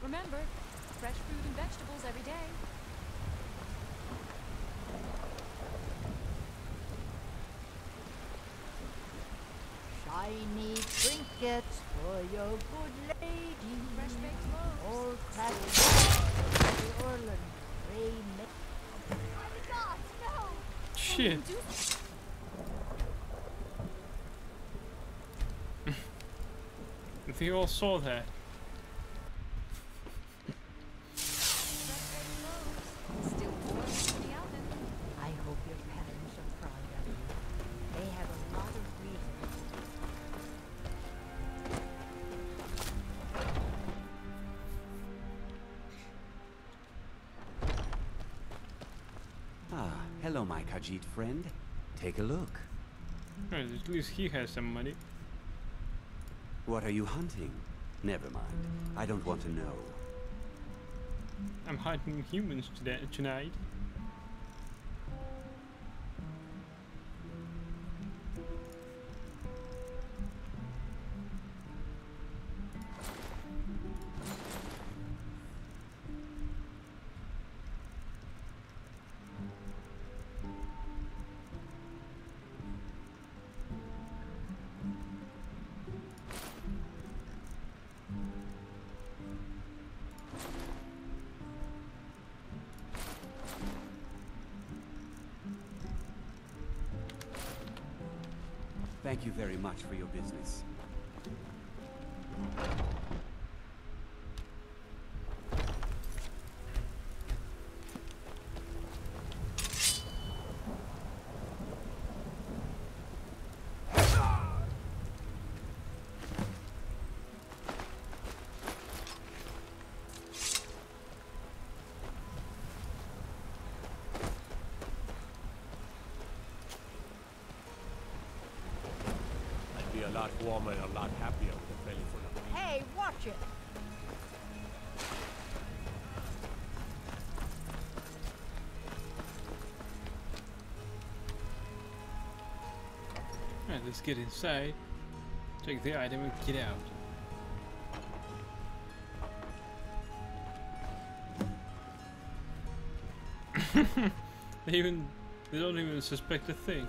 Remember, fresh fruit and vegetables every day. trinkets for your good lady. Fresh baked loaves. All cracked the Orland. God, no! Shit. They all saw that. Still warm in the oven. I hope your parents are proud of you. They have a lot of reasons. Ah, hello, my Khajiit friend. Take a look. Right, at least he has some money. What are you hunting? Never mind. I don't want to know. I'm hunting humans tonight. Thank you very much for your business. A lot warmer and a lot happier with a belly full of meat. Hey, watch it! Alright, let's get inside, take the item and get out. They don't even suspect a thing.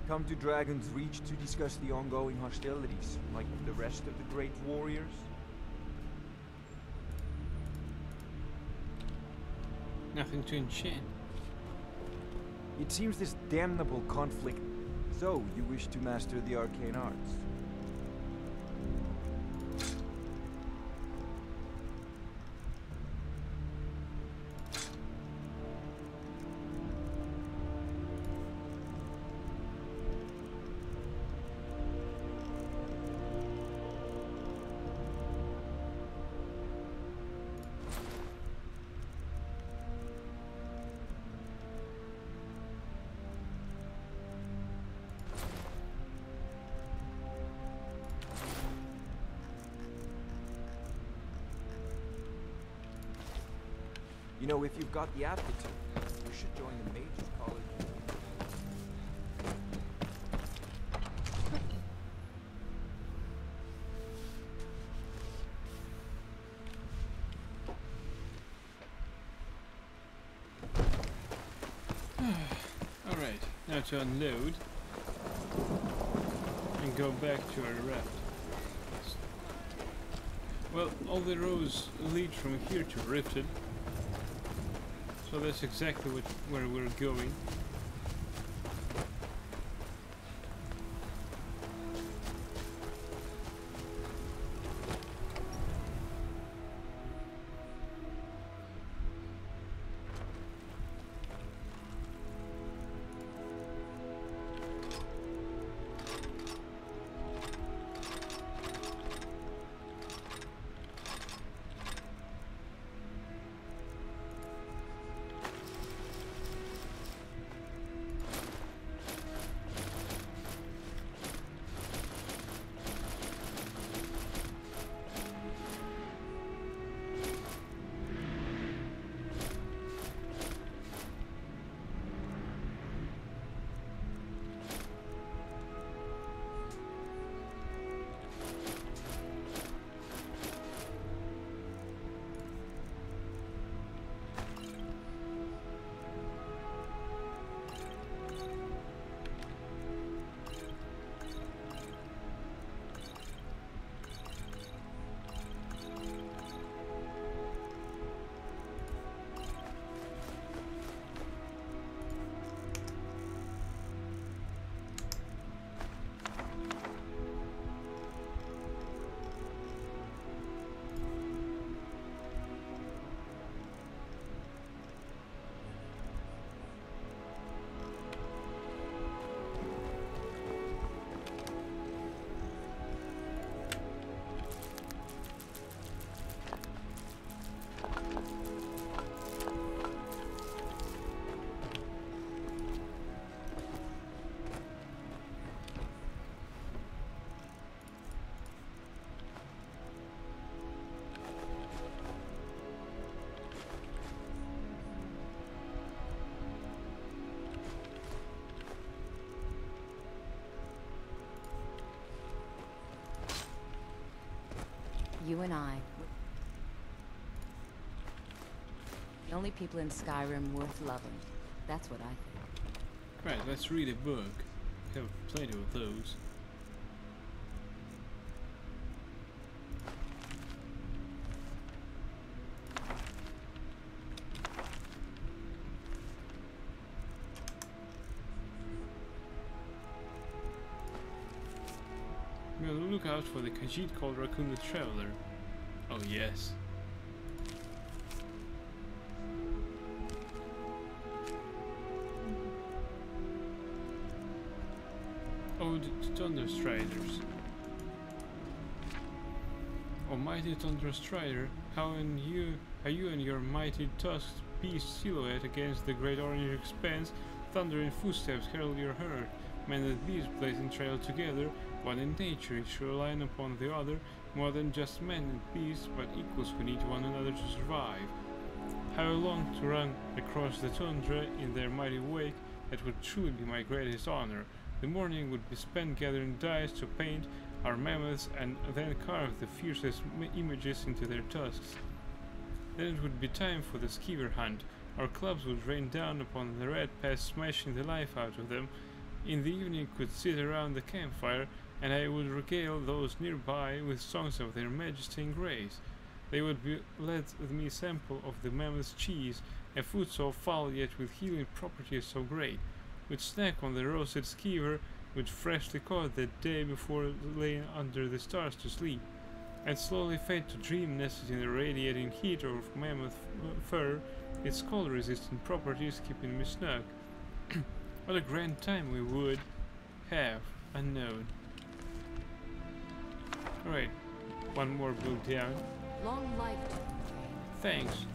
Come to Dragon's Reach to discuss the ongoing hostilities, like the rest of the great warriors? Nothing to enchant. It seems this damnable conflict... So, you wish to master the arcane arts? You know, if you've got the aptitude, you should join the Mages College. Alright, now to unload and go back to our raft. Well, all the roads lead from here to Riften, so that's exactly where we're going. You and I. The only people in Skyrim worth loving. That's what I think. Right, let's read a book. We have plenty of those. We'll look out for the Khajiit called Raccoon the Traveler. Oh yes. Oh, the Thunderstriders. Oh, mighty Thunderstrider, how you and your mighty tusked beast silhouette against the great orange expanse, thundering footsteps herald your herd. Men and beasts blazing trail together, one in nature, each relying upon the other, more than just men and beasts, but equals who need one another to survive. How I long to run across the tundra in their mighty wake, that would truly be my greatest honor. The morning would be spent gathering dyes to paint our mammoths and then carve the fiercest images into their tusks. Then it would be time for the skeever hunt. Our clubs would rain down upon the red pests, smashing the life out of them. In the evening could sit around the campfire, and I would regale those nearby with songs of their majesty and grace. They would let me sample of the mammoth's cheese, a food so foul yet with healing properties so great. Would snack on the roasted skeever, which freshly caught the day before laying under the stars to sleep, and slowly fade to dream nested in the radiating heat of mammoth fur, its cold-resistant properties keeping me snug. What a grand time we would have, unknown. Alright, one more book down. Long life to you. Thanks.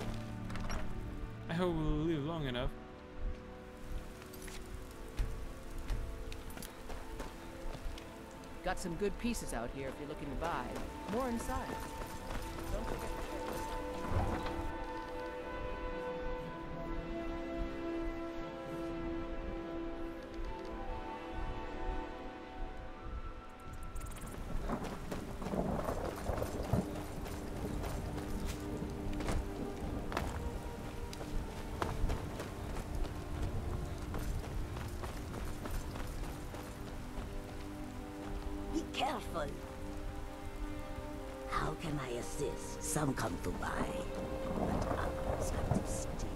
I hope we'll live long enough. Got some good pieces out here if you're looking to buy. More inside. Don't forget to check. Careful. How can I assist? Some come to buy, but others come to steal.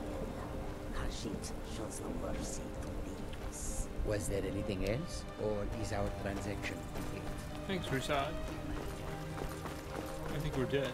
Khajiit shows no mercy to thieves. Was there anything else, or is our transaction complete? Thanks, Rashad. I think we're dead.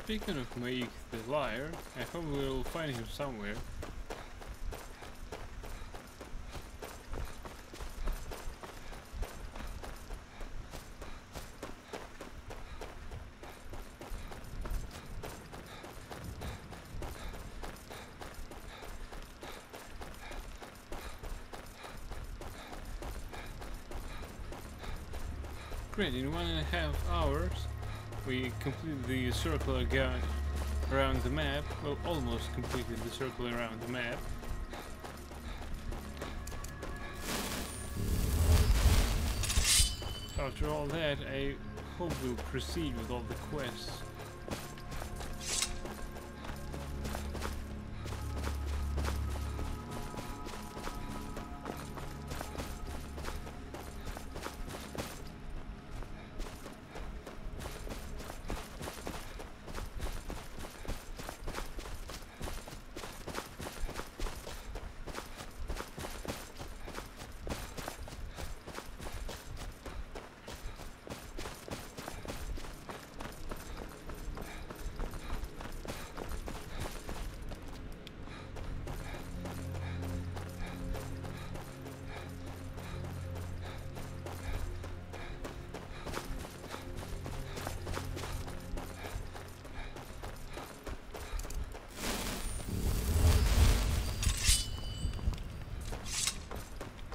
Speaking of Maik the Liar, I hope we'll find him somewhere. Great, in 1.5 hours we completed the circle again around the map. Well, almost completed the circle around the map. After all that, I hope we'll proceed with all the quests.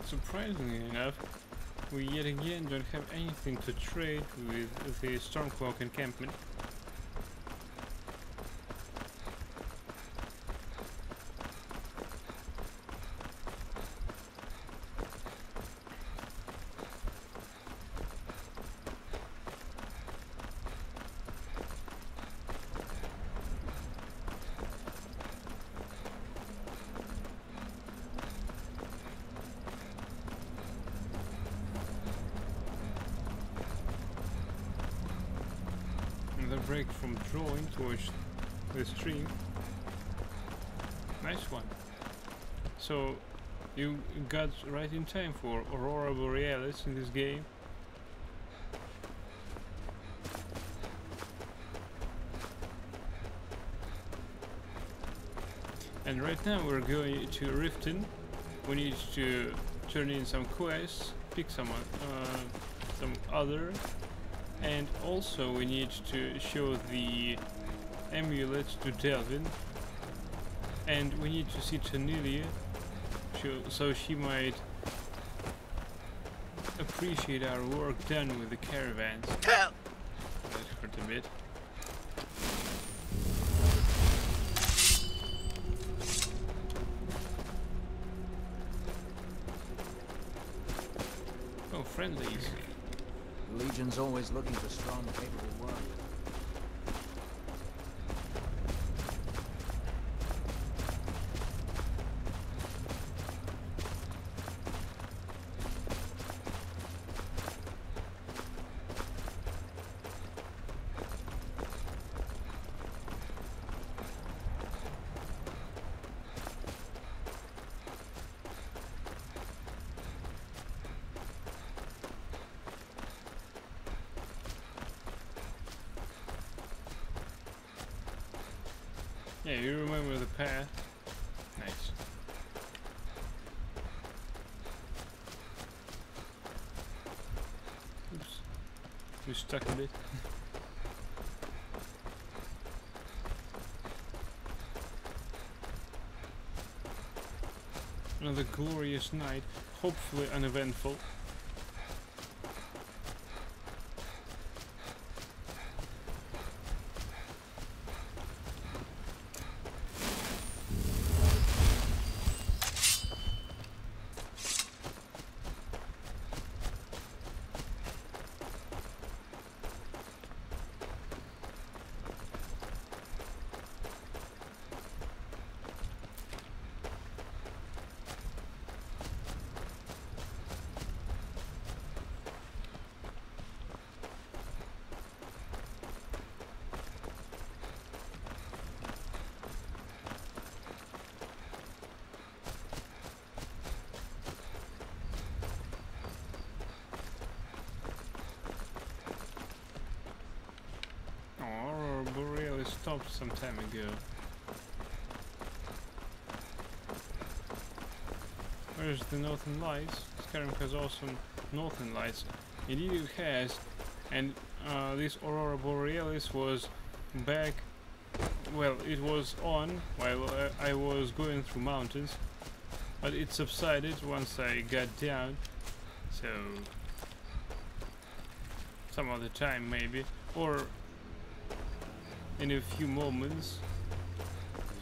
Surprisingly enough, we yet again don't have anything to trade with the Stormcloak encampment. Another break from drawing to watch the stream. Nice one. So you got right in time for Aurora Borealis in this game. And right now we're going to Riften. We need to turn in some quests, pick some other, and also we need to show the amulet to Delvin, and we need to see Tanilia so she might appreciate our work done with the caravans. That hurt a bit. Oh, friendlies. The Legion's always looking for strong, capable warriors. Yeah, you remember the path. Nice. Oops. You stuck a bit. Another glorious night, hopefully uneventful. Aurora Borealis stopped some time ago. Where's the Northern Lights? Skyrim has awesome Northern Lights. Indeed it has, and this Aurora Borealis was back, well, it was on while I was going through mountains, but it subsided once I got down, so some other time maybe, or in a few moments,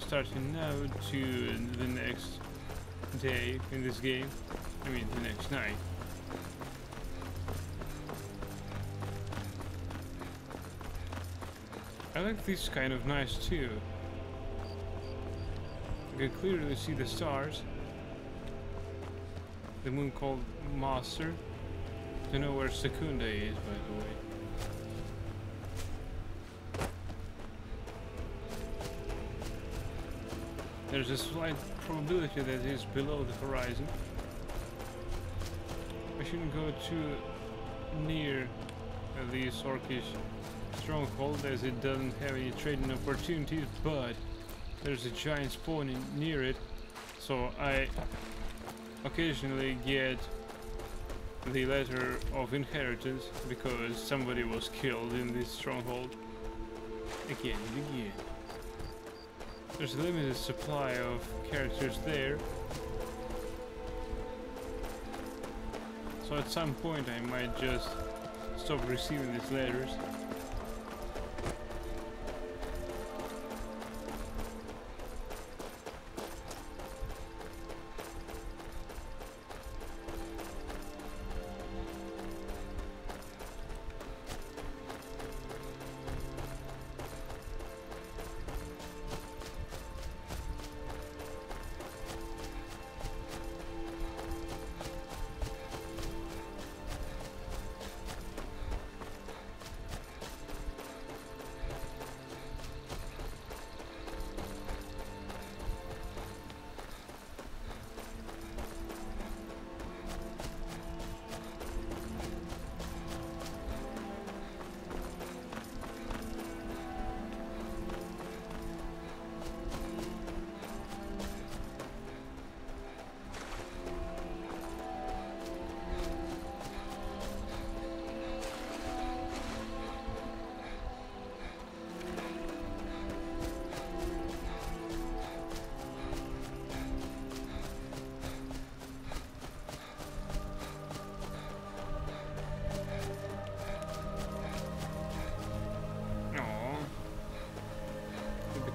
starting now to the next day in this game. I mean the next night. I like this kind of nice too. You can clearly see the stars. The moon called Master. Don't know where Secunda is, by the way. There's a slight probability that it is below the horizon. I shouldn't go too near the Orcish stronghold, as it doesn't have any trading opportunities, but there's a giant spawning near it, so I occasionally get the letter of inheritance because somebody was killed in this stronghold. Again and again. There's a limited supply of characters there, so at some point I might just stop receiving these letters.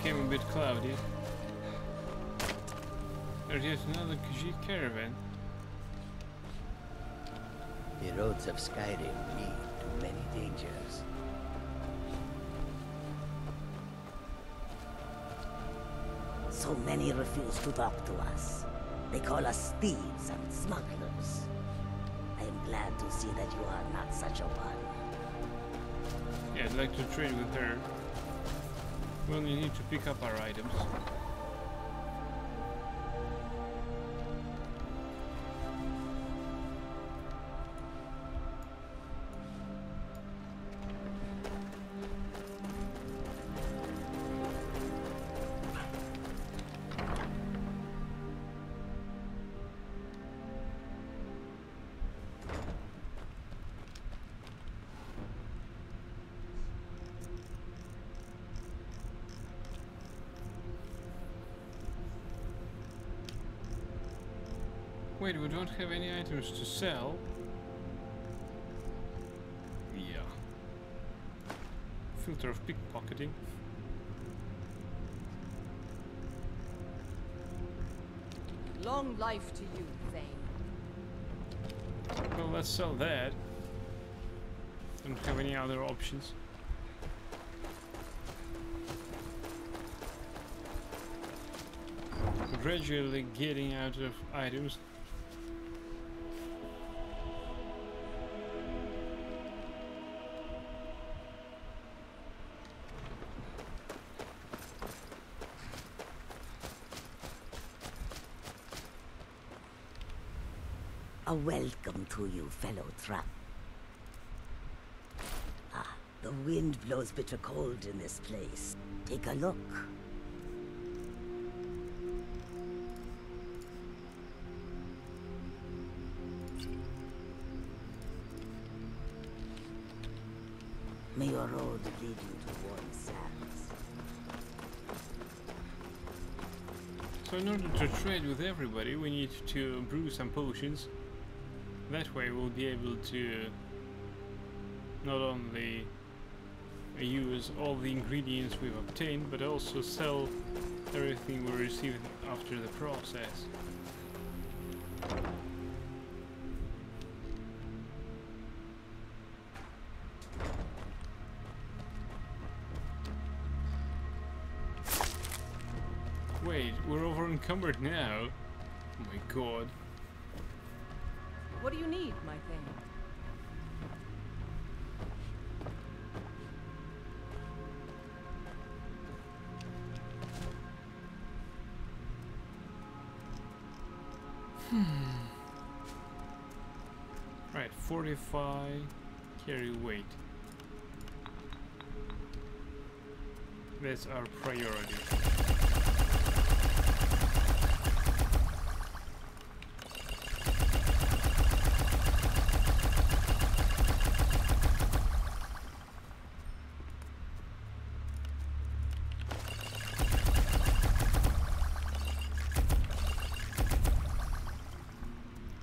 Became a bit cloudy. There's yet another Khajiit caravan. The roads of Skyrim lead to many dangers. So many refuse to talk to us. They call us thieves and smugglers. I am glad to see that you are not such a one. Yeah, I'd like to trade with her. We only need to pick up our items. Wait, we don't have any items to sell? Yeah. Filter of pickpocketing. Long life to you, Thane. Well, let's sell that. Don't have any other options. Gradually getting out of items. A welcome to you, fellow trap. Ah, the wind blows bitter cold in this place. Take a look. May your road lead you to warm sands. So in order to trade with everybody, we need to brew some potions. That way we'll be able to not only use all the ingredients we've obtained, but also sell everything we receive after the process. Wait, we're over encumbered now. Oh my god. What do you need, my thing? Right, fortify, carry weight. That's our priority.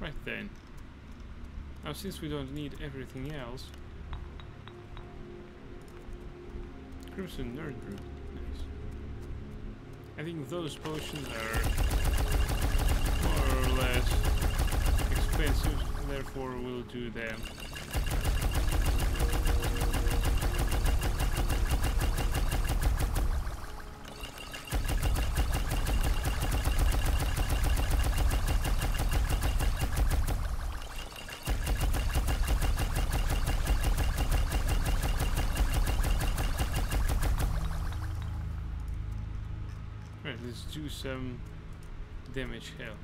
Right then. Now since we don't need everything else, Crimson Nerd Brew. Nice. I think those potions are more or less expensive, therefore we'll do them. Let's do some damage health.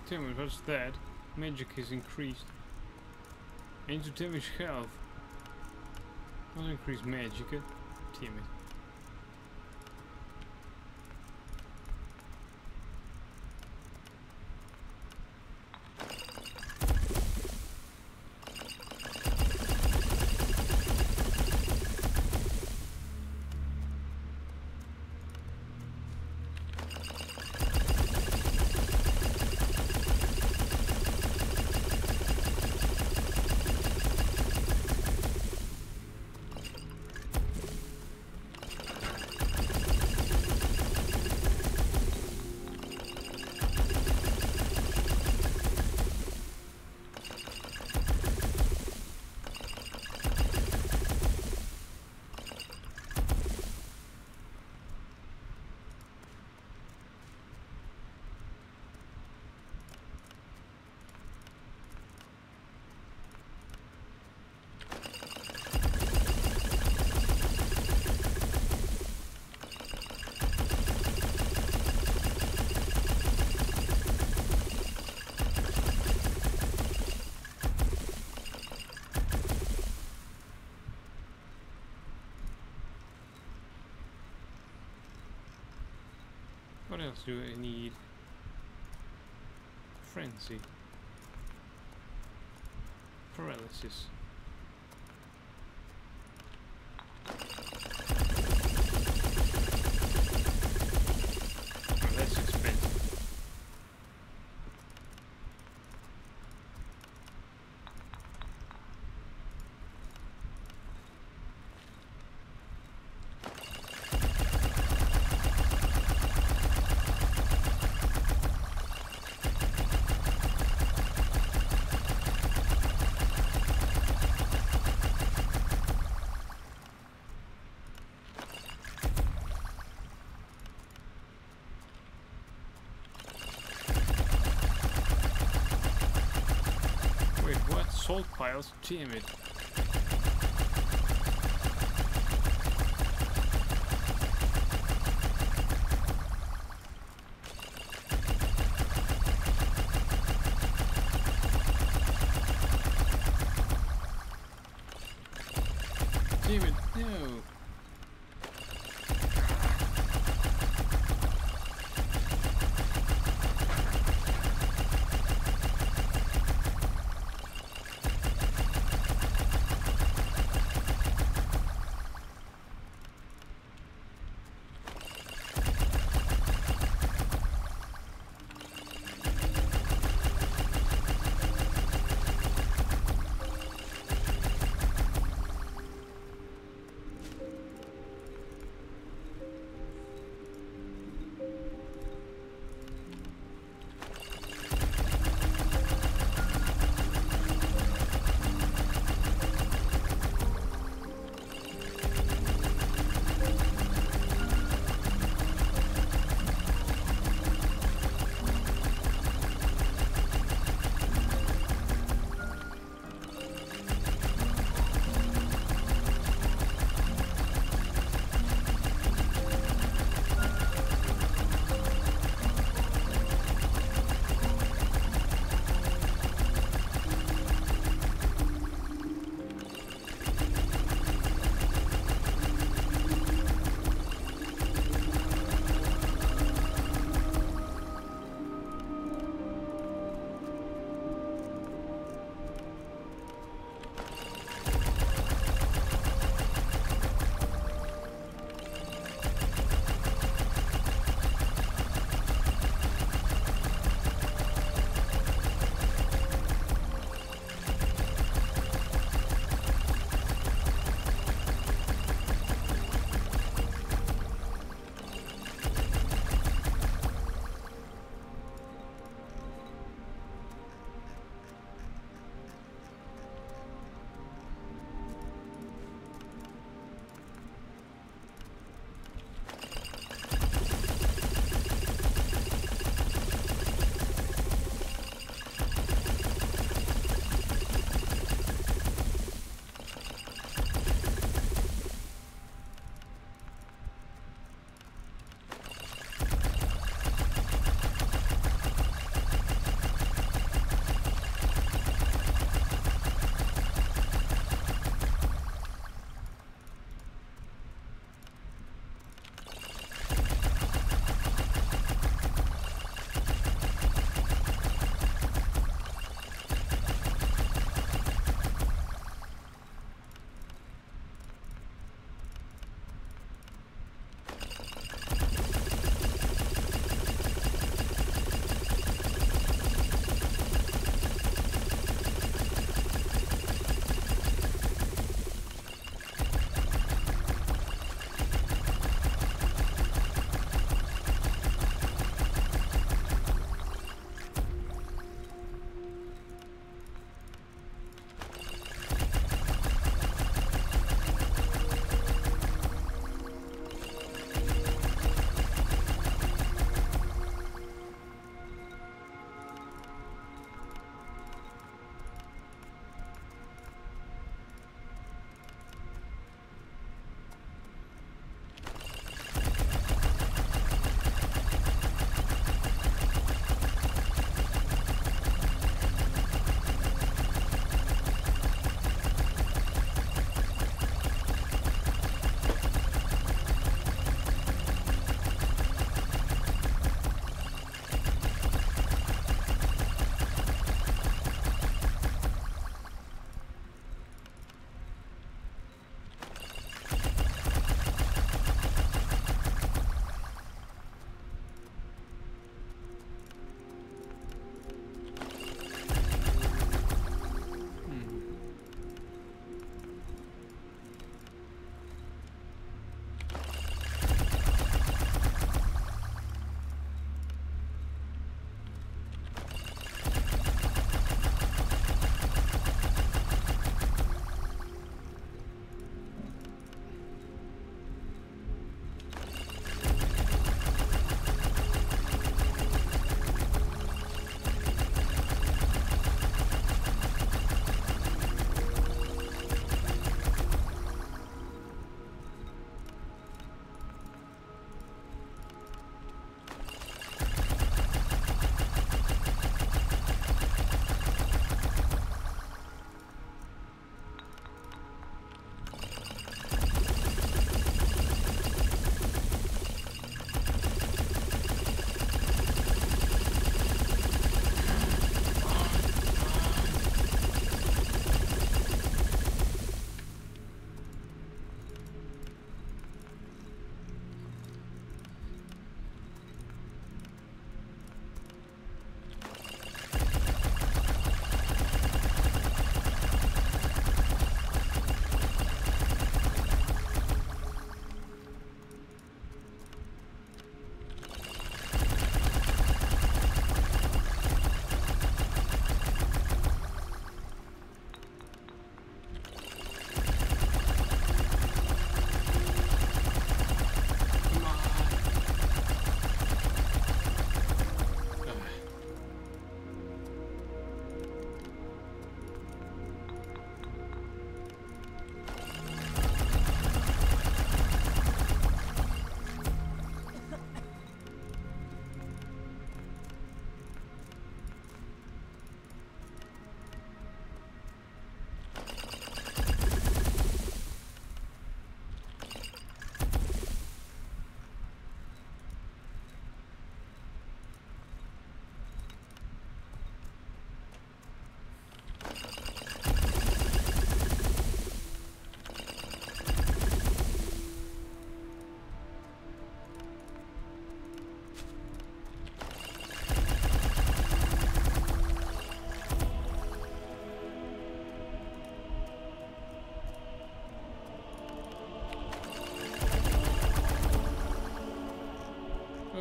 Tell me, what's that? Magic is increased. Into damage health. Not increase magic. Damn it. What else do I need? Frenzy. Paralysis. Oh, that's expensive. salt piles, damn it. Damn it, no.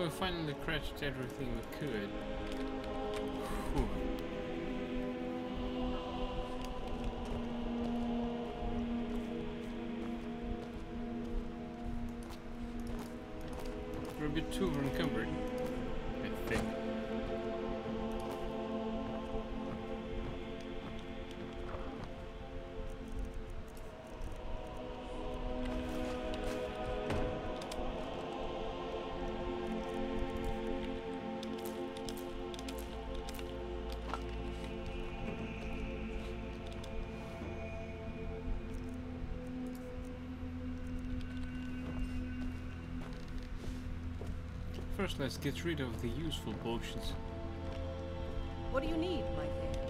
we finally crashed everything we could. Whew. We're a bit too encumbered, I think. First, let's get rid of the useful potions. What do you need, my thing?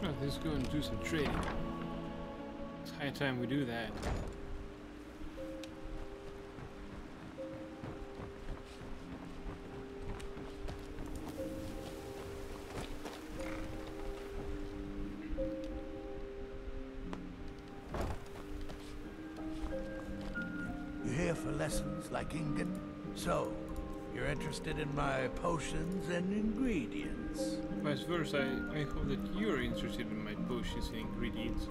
Well, let's go and do some trading. It's high time we do that. You here for lessons like Ingen? So, you're interested in my potions and ingredients? Vice versa, I hope that you're interested in my potions and ingredients.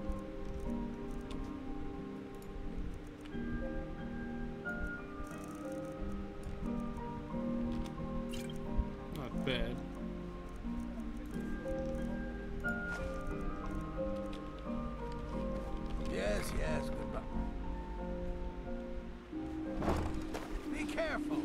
Not bad. Yes, yes, goodbye. Be careful!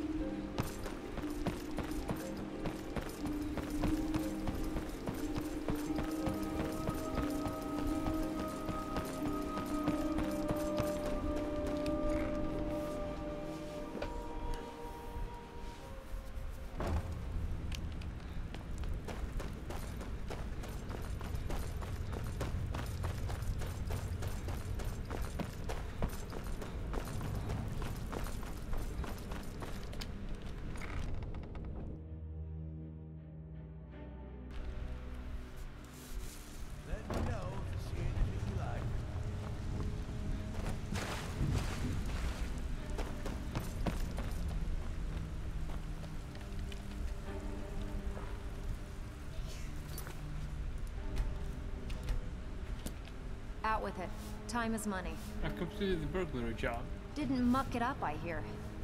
out with it. Time is money. I've completed the burglary job. Didn't muck it up, I hear.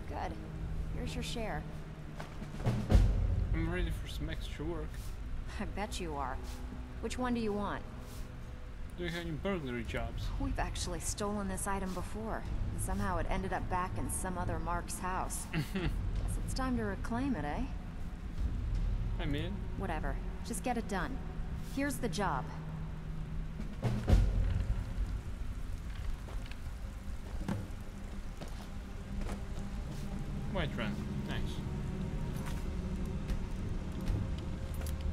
Good. Here's your share. I'm ready for some extra work. I bet you are. Which one do you want? Do you have any burglary jobs? We've actually stolen this item before. And somehow it ended up back in some other Mark's house. Guess it's time to reclaim it, eh? I'm in. Whatever. Just get it done. Here's the job. Whiterun. Nice.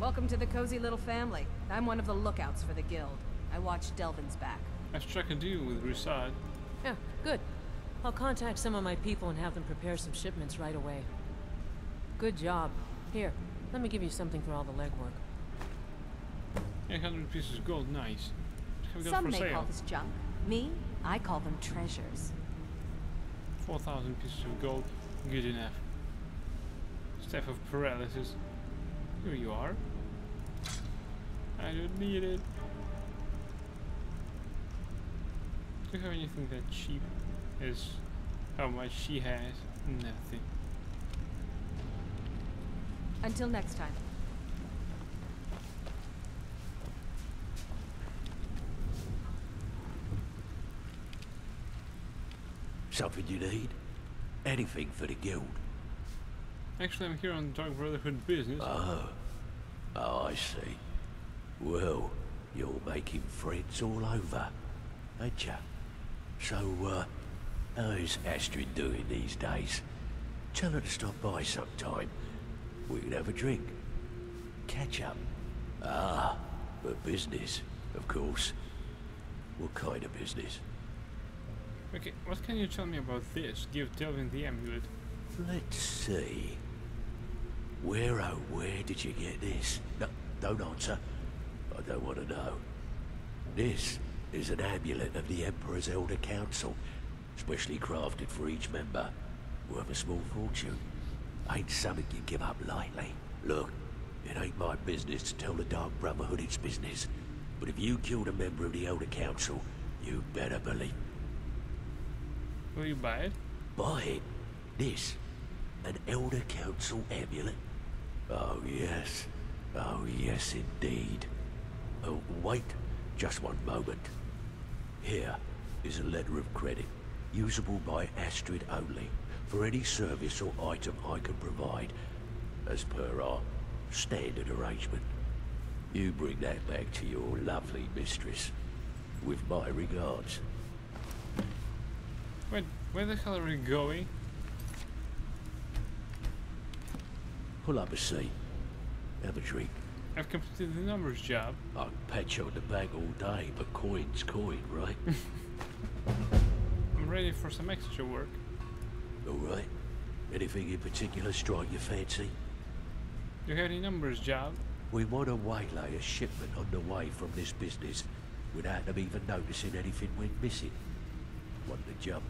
Welcome to the cozy little family. I'm one of the lookouts for the guild. I watch Delvin's back. I've struck a deal with Rusad. Yeah, good. I'll contact some of my people and have them prepare some shipments right away. Good job. Here, let me give you something for all the legwork. 800 pieces of gold, nice. Have we got Some for may sale? call this junk. Me, I call them treasures. 4,000 pieces of gold, good enough. Staff of paralysis. Here you are. I don't need it. Do you have anything that cheap is how much she has? Nothing. Until next time. Something you need? Anything for the guild? Actually, I'm here on Dark Brotherhood business. Oh, I see. Well, you're making friends all over, ain't ya? So, how's Astrid doing these days? Tell her to stop by sometime. We can have a drink. Catch up. Ah, but business, of course. What kind of business? Okay, what can you tell me about this? Give Delvin the amulet. Let's see. Where did you get this? No, don't answer. I don't want to know. This is an amulet of the Emperor's Elder Council, specially crafted for each member, worth a small fortune. Ain't something you give up lightly. Look, it ain't my business to tell the Dark Brotherhood its business, but if you killed a member of the Elder Council, you better believe. Will you buy it? Buy it? This? An Elder Council amulet? Oh yes. Oh yes indeed. Oh, wait. Just one moment. Here is a letter of credit, usable by Astrid only, for any service or item I can provide, as per our standard arrangement. You bring that back to your lovely mistress, with my regards. Wait, where the hell are we going? Pull up a seat. Have a drink. I've completed the numbers job. I can pat you on the back all day, but coin's coin, right? I'm ready for some extra work. Alright. Anything in particular strike your fancy? Do you have any numbers job? We want to waylay a shipment on the way from this business without them even noticing anything went missing. Want the job?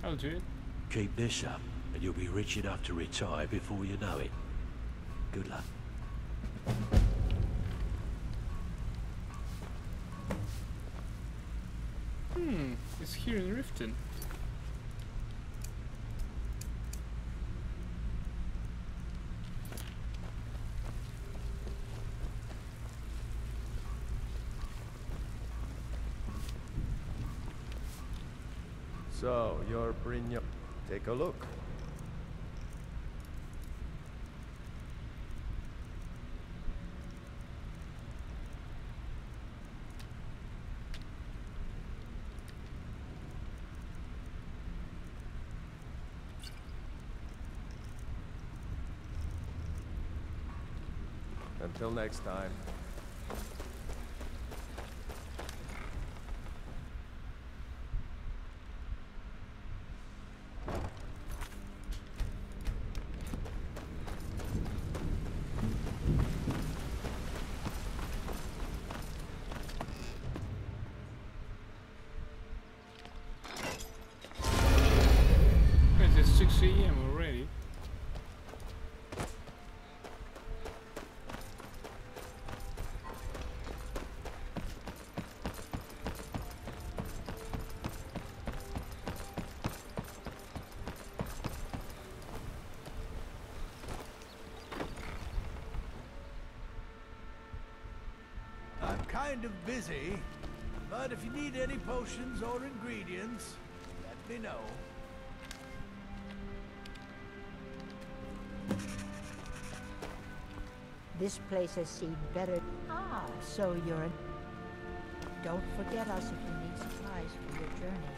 I'll do it. Keep this up, and you'll be rich enough to retire before you know it. Good luck. It's here in Riften. So, you're Brynja. Take a look. Until next time. It's 6 AM already. kind of busy, but if you need any potions or ingredients, let me know. This place has seen better. Ah, so you're a... Don't forget us if you need supplies for your journey.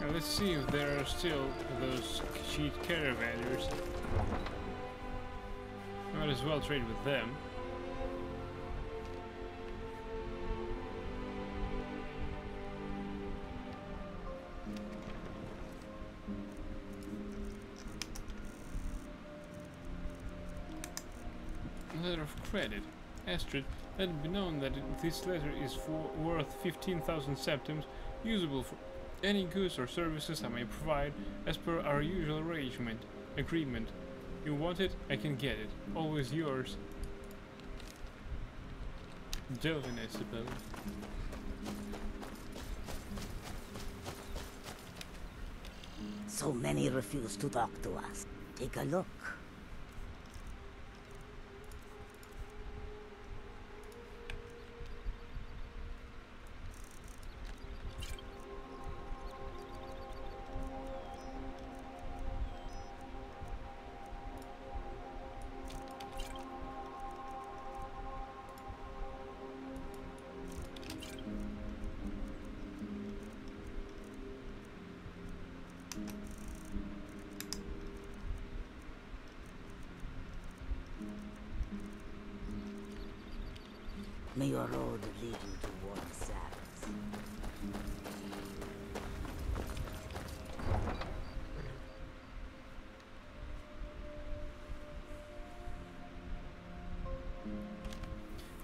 Now let's see if there are still those cheat caravanners. Might as well trade with them. Letter of credit. Astrid, let it be known that this letter is worth 15,000 septims, usable for any goods or services I may provide as per our usual agreement. You want it, I can get it. Always yours. Delvin, I suppose. So many refuse to talk to us. Take a look. May your road lead you to warm sands.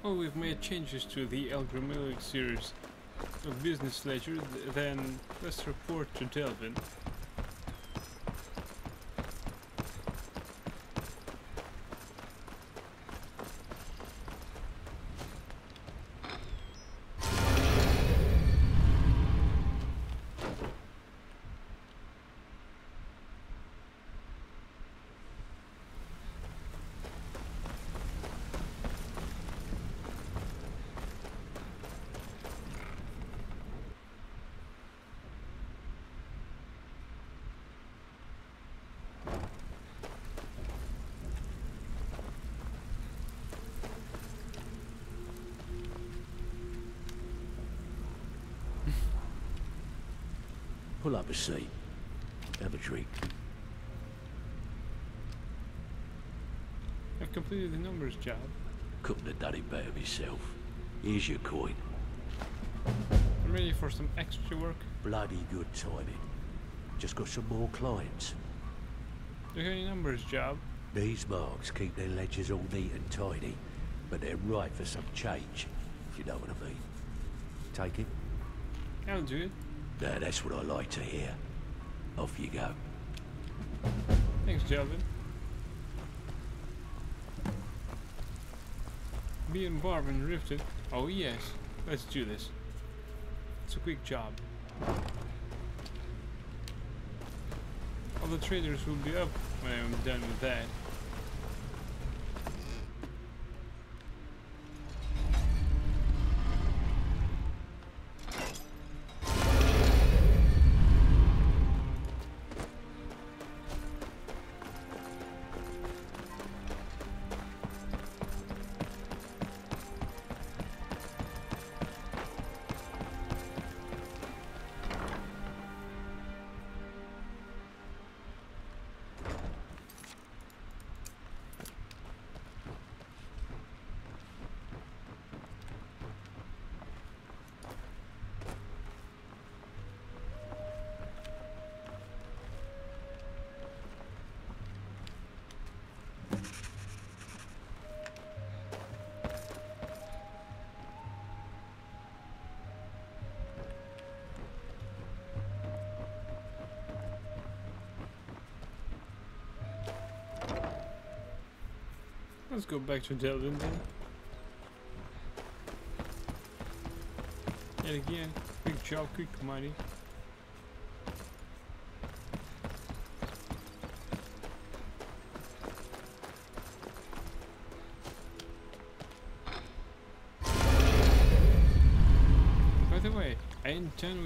Oh, we've made changes to the Elgrim series of business ledger, then let's report to Delvin. Pull up a seat. Have a drink. I've completed the numbers job. Couldn't have done it better myself. Here's your coin. I'm ready for some extra work. Bloody good timing. Just got some more clients. Do you have any numbers job? These marks keep their ledgers all neat and tidy, but they're ripe for some change, if you know what I mean. Take it? I'll do it. Now that's what I like to hear. Off you go. Thanks, Delvin. Me and Barvin Rifted. Oh yes, let's do this. It's a quick job. All the traders will be up when I'm done with that. Let's go back to Delvin then. Yet again, quick job, quick money. I ain't done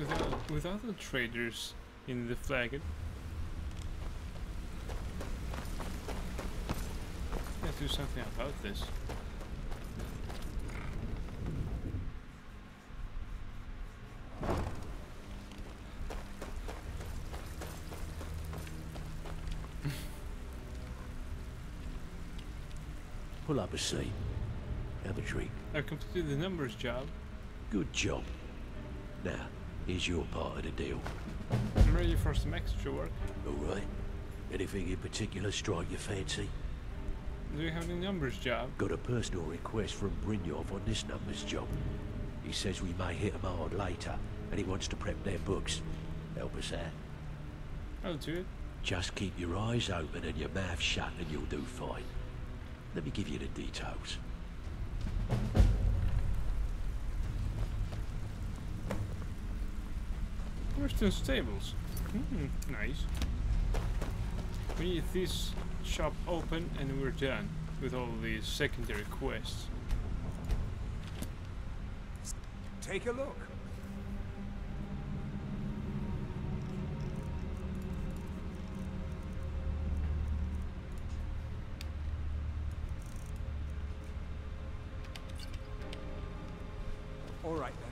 with other traders in the flagon. Let's do something about this. Pull up a seat. Have a drink. I've completed the numbers job. Good job. Now, here's your part of the deal. I'm ready for some extra work. Alright. Anything in particular strike your fancy? Do you have the numbers job? Got a personal request from Brynjolf on this numbers job. He says we may hit him hard later, and he wants to prep their books. Help us out. I'll do it. Just keep your eyes open and your mouth shut and you'll do fine. Let me give you the details. Western Stables. Nice. We need this shop open and we're done with all these secondary quests. Take a look. All right then.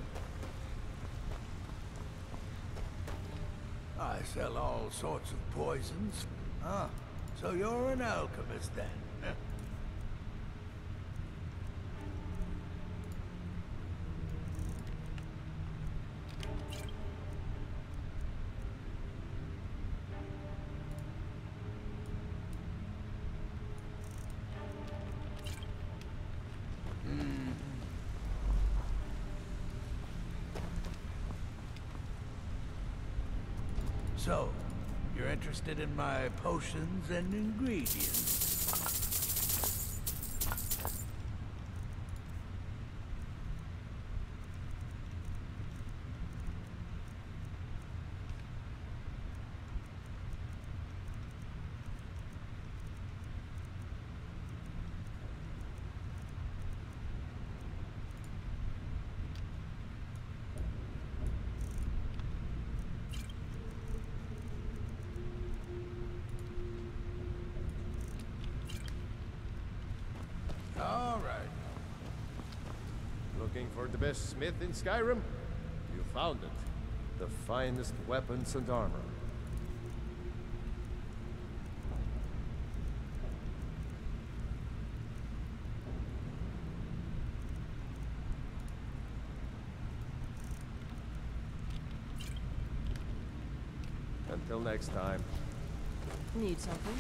I sell all sorts of poisons. Ah, so you're an alchemist then? Huh? So, you're interested in my potions and ingredients? All right. Looking for the best smith in Skyrim? You found it. The finest weapons and armor. Until next time. Need something?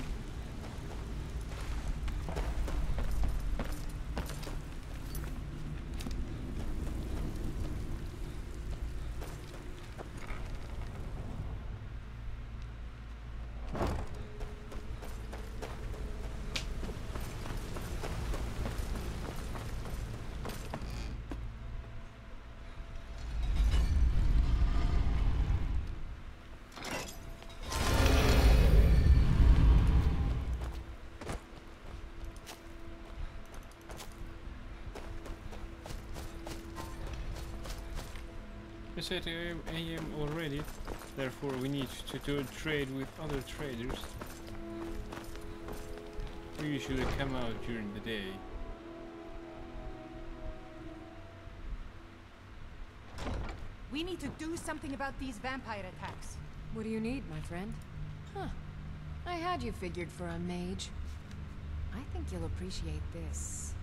I said I am already, therefore we need to do a trade with other traders. We usually come out during the day. We need to do something about these vampire attacks. What do you need, my friend? Huh. I had you figured for a mage. I think you'll appreciate this.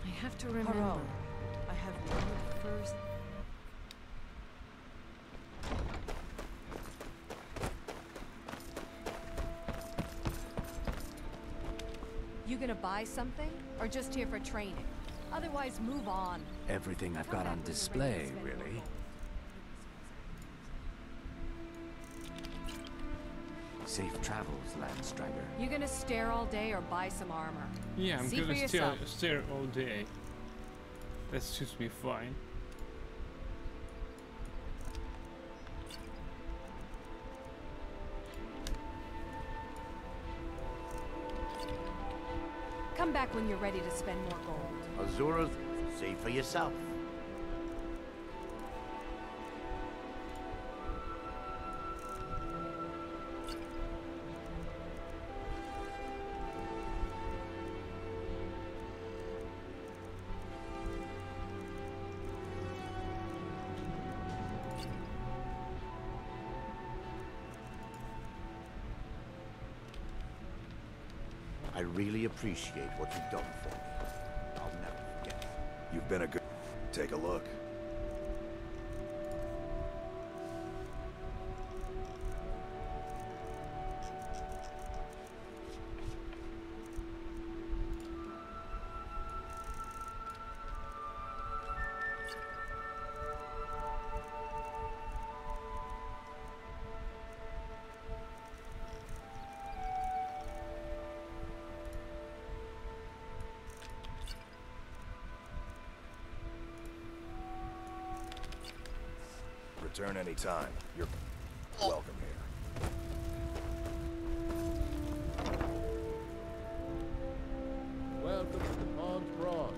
I have to remember. Haro, I have one first. You gonna buy something, or just here for training? Otherwise, move on. Everything I've got on display, really. Safe travels, Landstrider. You gonna stare all day or buy some armor? Yeah, I'm See for gonna yourself. stare all day. That suits me fine. Come back when you're ready to spend more gold. Azura's, see for yourself. I really appreciate what you've done for me. I'll never forget. You've been a good... Take a look. Return anytime. You're welcome here. Welcome to the Pond Brawn.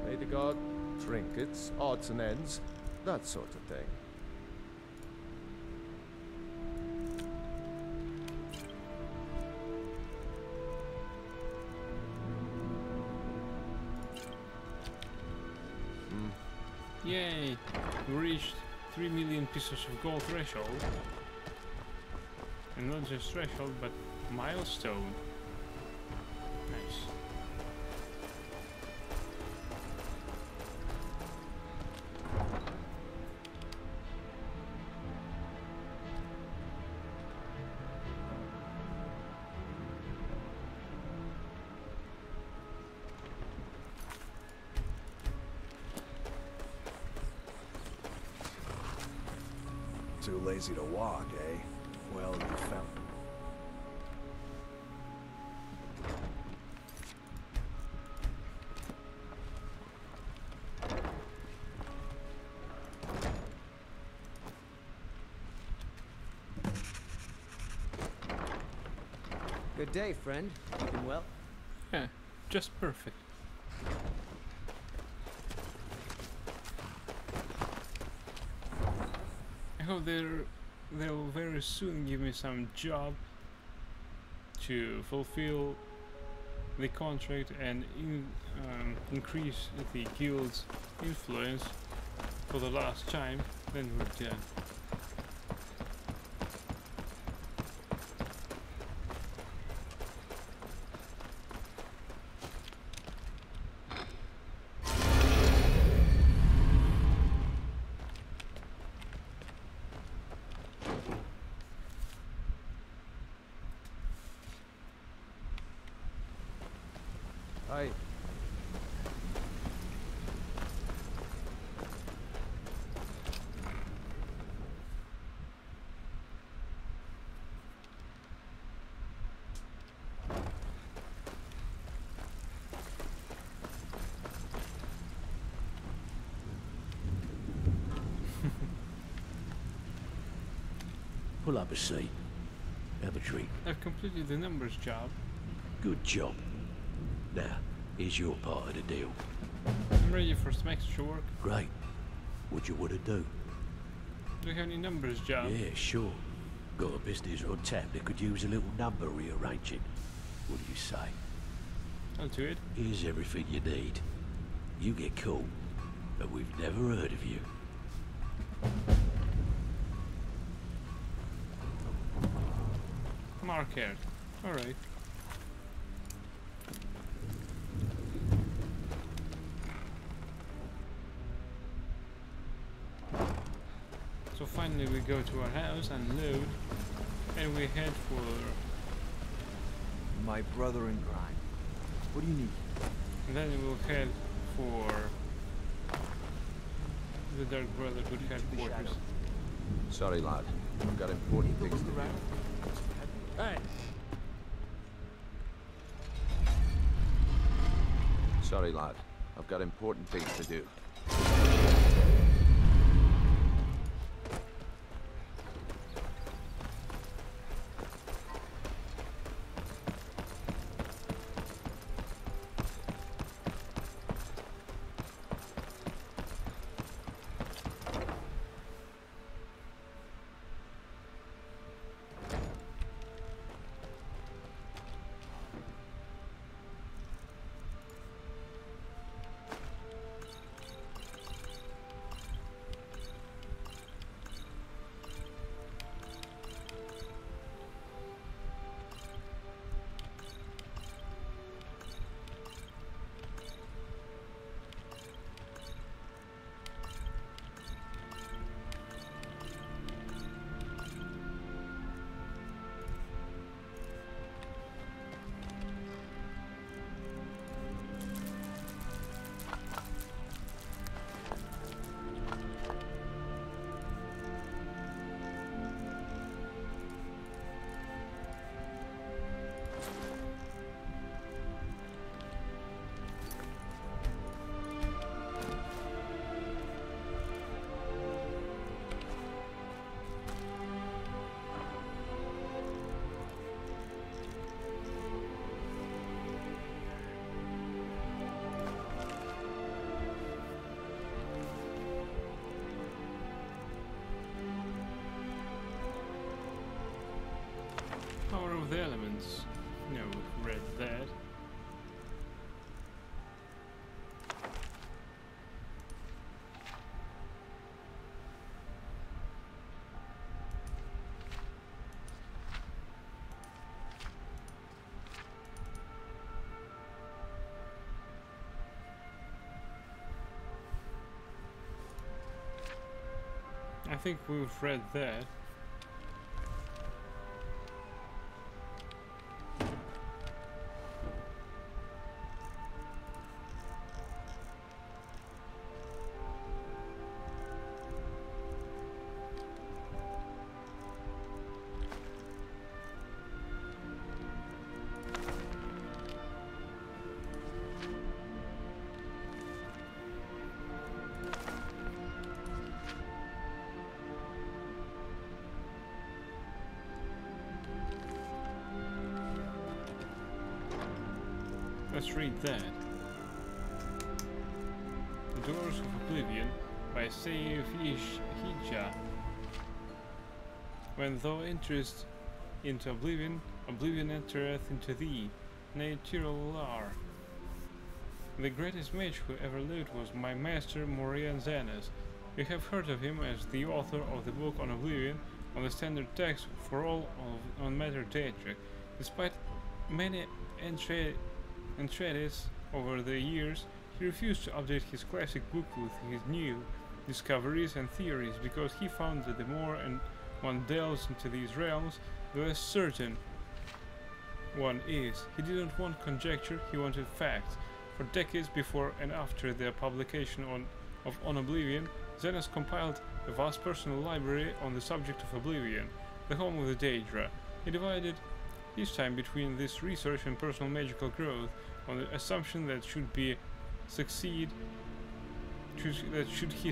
May the god trinkets, odds and ends, that sort of thing. Yay! We reached 3 million pieces of gold threshold. And not just threshold, but milestone. Nice. Too lazy to walk, eh? Well, you found... Good day, friend. Keeping well? Yeah, just perfect. I hope they'll very soon give me some job to fulfill the contract and increase the guild's influence for the last time. Then we're done. Hi. Pull up a seat. Have a drink. I've completed the numbers job. Good job. Now, here's your part of the deal. I'm ready for some extra work. Great. What you want to do? Do you have any numbers job? Yeah, sure. Got a business on tap that could use a little number rearranging. What do you say? I'll do it. Here's everything you need. You get caught, but we've never heard of you. Market. Alright. So finally we go to our house and load, and we head for... My brother in crime. What do you need? And then we'll head for the Dark Brotherhood headquarters. Sorry, lad. I've got important things to do. Hey! Sorry, lad. I've got important things to do. I think we've read that. Let's read that. The Doors of Oblivion by Seif Hija. When thou enterest into oblivion, oblivion entereth into thee. Natural. The greatest mage who ever lived was my master Morian Xenas. You have heard of him as the author of the book on Oblivion, on the standard text for all on Matter Daedric. Despite many entreaties over the years, he refused to update his classic book with his new discoveries and theories because he found that the more one delves into these realms, the less certain one is. He didn't want conjecture, he wanted facts. For decades before and after the publication of On Oblivion, Xenas compiled a vast personal library on the subject of Oblivion, the home of the Daedra. He divided his time between this research and personal magical growth on the assumption that should he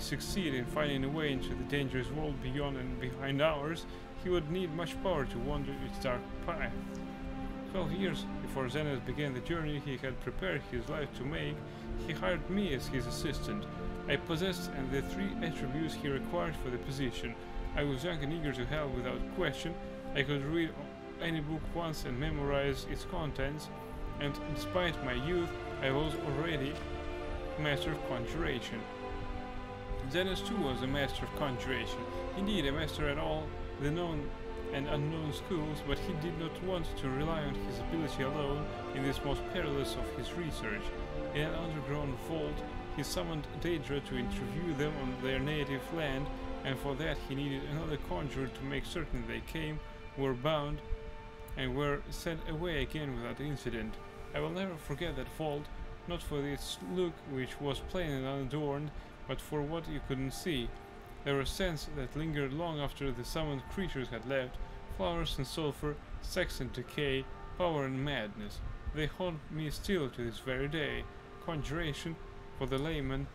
succeed in finding a way into the dangerous world beyond and behind ours, he would need much power to wander its dark path. 12 years before Xenas began the journey he had prepared his life to make, he hired me as his assistant. I possessed the 3 attributes he required for the position. I was young and eager to help without question. I could read any book once and memorize its contents, and despite my youth, I was already a master of conjuration. Xenas too was a master of conjuration, indeed a master at all the known and unknown schools, but he did not want to rely on his ability alone in this most perilous of his research. In an underground vault, he summoned Daedra to interview them on their native land, and for that he needed another conjurer to make certain they came, were bound, and were sent away again without incident. I will never forget that vault, not for its look, which was plain and unadorned, but for what you couldn't see. There were scents that lingered long after the summoned creatures had left, flowers and sulfur, sex and decay, power and madness. They haunt me still to this very day. Conjuration, for the layman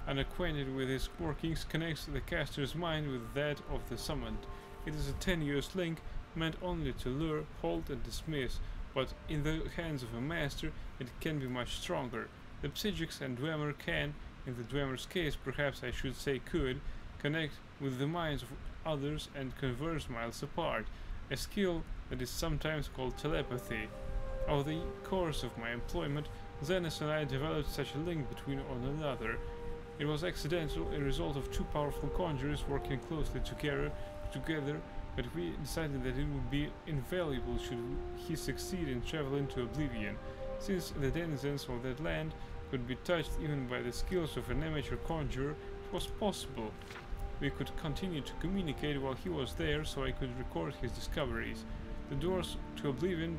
unacquainted with its workings, connects the caster's mind with that of the summoned. It is a tenuous link, meant only to lure, hold and dismiss, but in the hands of a master it can be much stronger. The Psychics and Dwemer can, in the Dwemer's case perhaps I should say could, connect with the minds of others and converse miles apart, a skill that is sometimes called telepathy. Over the course of my employment, Xenas and I developed such a link between one another. It was accidental, a result of 2 powerful conjurers working closely together, but we decided that it would be invaluable should he succeed in traveling to Oblivion, since the denizens of that land could be touched even by the skills of an amateur conjurer. It was possible we could continue to communicate while he was there, so I could record his discoveries. The doors to Oblivion,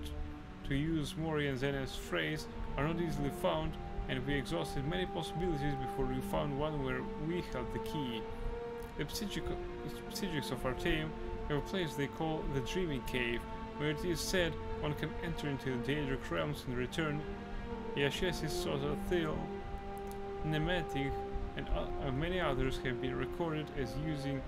to use Morian Xenas' phrase, are not easily found, and we exhausted many possibilities before we found one where we held the key. The Psychics of Artaeum have a place they call the Dreaming Cave, where it is said one can enter into the Daedric realms and return. Yashesis, Sotathil, Nemetic, and many others have been recorded as using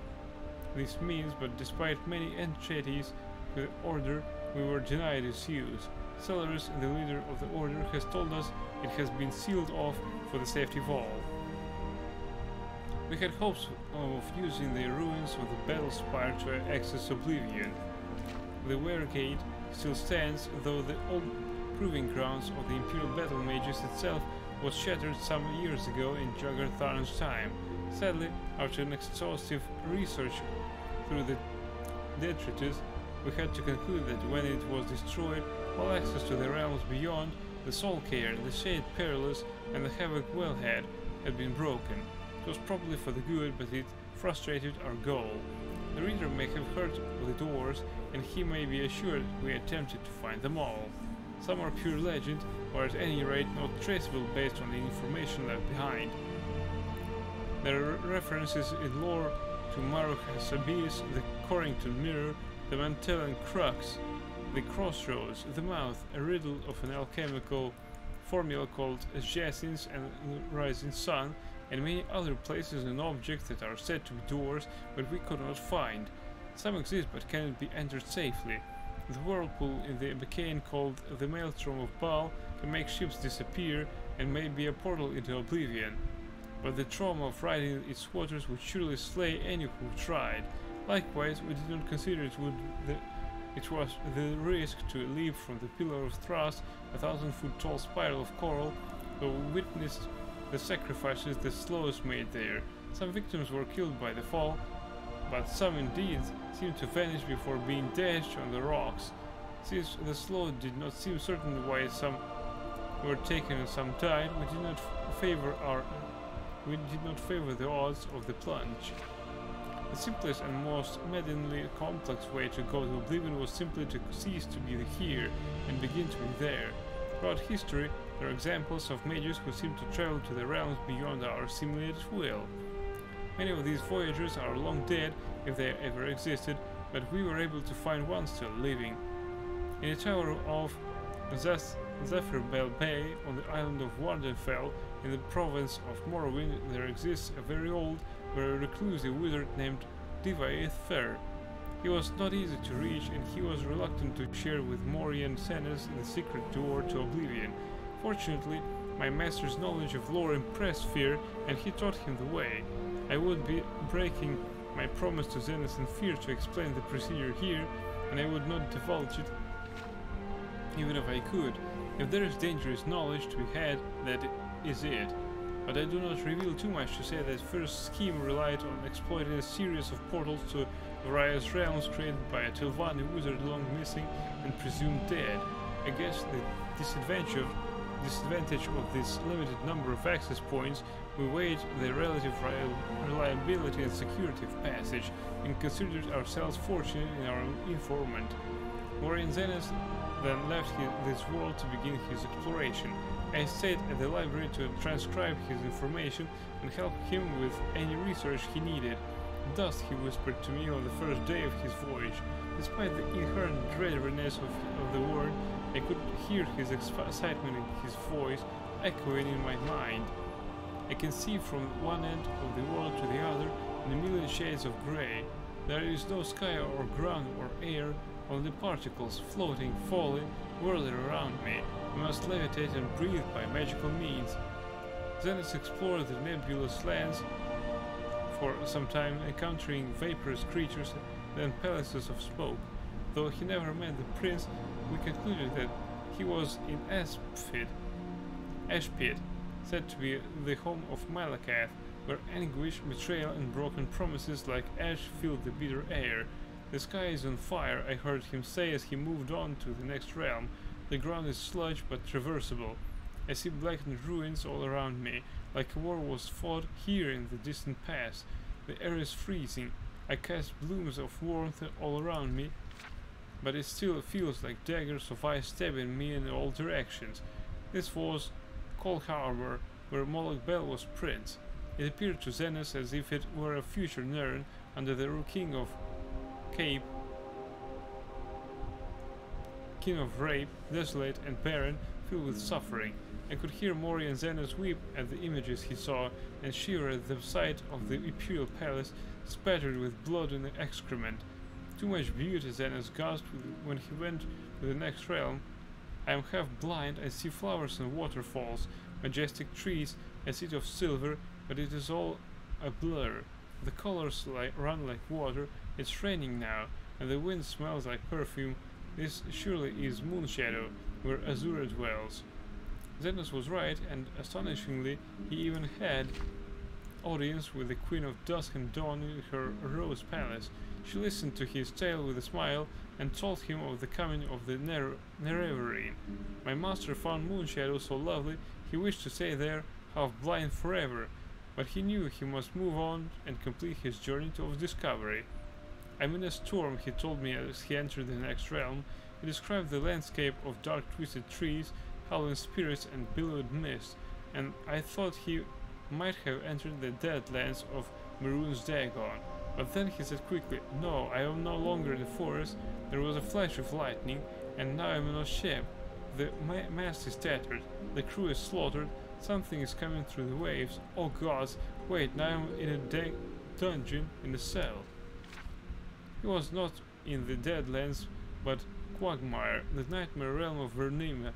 this means, but despite many entreaties to the Order, we were denied its use. Celerus, the leader of the Order, has told us it has been sealed off for the safety valve. We had hopes of using the ruins of the Battle Spire to access Oblivion. The Were Gate still stands, though the old proving grounds of the Imperial Battle Mages itself was shattered some years ago in Jugger Tharn's time. Sadly, after an exhaustive research through the detritus, we had to conclude that when it was destroyed, all access to the realms beyond, the Soulcare, the Shade Perilous, and the Havoc Wellhead had been broken. It was probably for the good, but it frustrated our goal. The reader may have heard of the doors, and he may be assured we attempted to find them all. Some are pure legend, or at any rate not traceable based on the information left behind. There are references in lore to Marok's Abyss, the Corrington Mirror, the Mantellan Crux, the Crossroads, the Mouth, a riddle of an alchemical formula called Jacinth and the Rising Sun, and many other places and objects that are said to be doors, but we could not find. Some exist but cannot be entered safely. The whirlpool in the Becane called the Maelstrom of Baal can make ships disappear and may be a portal into oblivion. But the trauma of riding its waters would surely slay any who tried. Likewise, we did not consider it was the risk to leap from the Pillar of Thrust, a 1,000-foot tall spiral of coral, though we witnessed the sacrifices the slows made there. Some victims were killed by the fall, but some indeed seemed to vanish before being dashed on the rocks. Since the slow did not seem certain why some were taken and some died, we did not favor the odds of the plunge. The simplest and most maddeningly complex way to go to oblivion was simply to cease to be here and begin to be there. Throughout history, there are examples of mages who seem to travel to the realms beyond our simulated will. Many of these voyagers are long dead, if they ever existed, but we were able to find one still living. In the tower of Zephyrbell Bay, on the island of Wardenfell, in the province of Morrowind, there exists a very old, very reclusive wizard named Divaeth Fair. He was not easy to reach, and he was reluctant to share with Morian Senes the secret door to oblivion. Fortunately, my master's knowledge of lore impressed Fear, and he taught him the way. I would be breaking my promise to Zenes and Fear to explain the procedure here, and I would not divulge it even if I could. If there is dangerous knowledge to be had, that is it. But I do not reveal too much to say that Fear's scheme relied on exploiting a series of portals to various realms created by a Telvanni wizard long missing and presumed dead. Against the disadvantage of this limited number of access points, we weighed the relative reliability and security of passage, and considered ourselves fortunate in our informant. Morian Zenes then left this world to begin his exploration. I stayed at the library to transcribe his information and help him with any research he needed. Thus he whispered to me on the first day of his voyage. Despite the inherent dreariness of the word, I could hear his excitement in his voice echoing in my mind. I can see from one end of the world to the other in a million shades of grey. There is no sky or ground or air, only particles floating, falling, whirling around me. I must levitate and breathe by magical means. Zenes explored the nebulous lands for some time, encountering vaporous creatures, then palaces of smoke. Though he never met the prince, we concluded that he was in Ashpit, said to be the home of Malakath, where anguish, betrayal, and broken promises like ash filled the bitter air. The sky is on fire, I heard him say as he moved on to the next realm. The ground is sludge but traversable. I see blackened ruins all around me, like a war was fought here in the distant past. The air is freezing. I cast blooms of warmth all around me, but it still feels like daggers of ice stabbing me in all directions. This was Cold Harbor, where Moloch Bell was prince. It appeared to Zenes as if it were a future Nirn under the king of Cape, king of rape, desolate and barren, filled with suffering. I could hear Morian Zenes weep at the images he saw, and shiver at the sight of the imperial palace spattered with blood and excrement. Too much beauty, Zenes gasped when he went to the next realm. I am half blind, I see flowers and waterfalls, majestic trees, a city of silver, but it is all a blur. The colors run like water. It's raining now, and the wind smells like perfume. This surely is Moonshadow, where Azura dwells. Zenes was right, and astonishingly, he even had audience with the Queen of Dusk and Dawn in her Rose Palace. She listened to his tale with a smile, and told him of the coming of the Nerevarine. My master found Moonshadow so lovely, he wished to stay there, half blind forever. but he knew he must move on and complete his journey of discovery. "I'm in a storm," he told me as he entered the next realm. He described the landscape of dark twisted trees, howling spirits and billowed mist, and I thought he might have entered the deadlands of Maroon's Dagon. But then he said quickly, "No, I am no longer in the forest. There was a flash of lightning, and now I'm on a ship. The mast is tattered, the crew is slaughtered, something is coming through the waves. Oh gods, wait, now I'm in a dungeon in a cell." He was not in the Deadlands, but Quagmire, the nightmare realm of Vernima.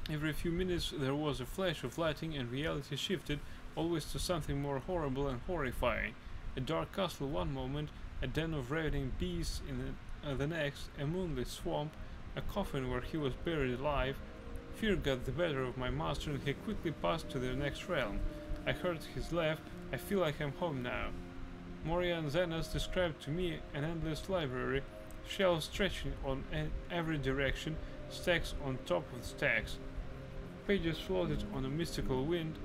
Every few minutes there was a flash of lightning and reality shifted, always to something more horrible and horrifying. A dark castle one moment, a den of ravening beasts in the next, a moonlit swamp, a coffin where he was buried alive. Fear got the better of my master and he quickly passed to the next realm. I heard his laugh. "I feel like I'm home now." Morian Zenas described to me an endless library, shelves stretching on every direction, stacks on top of stacks. Pages floated on a mystical wind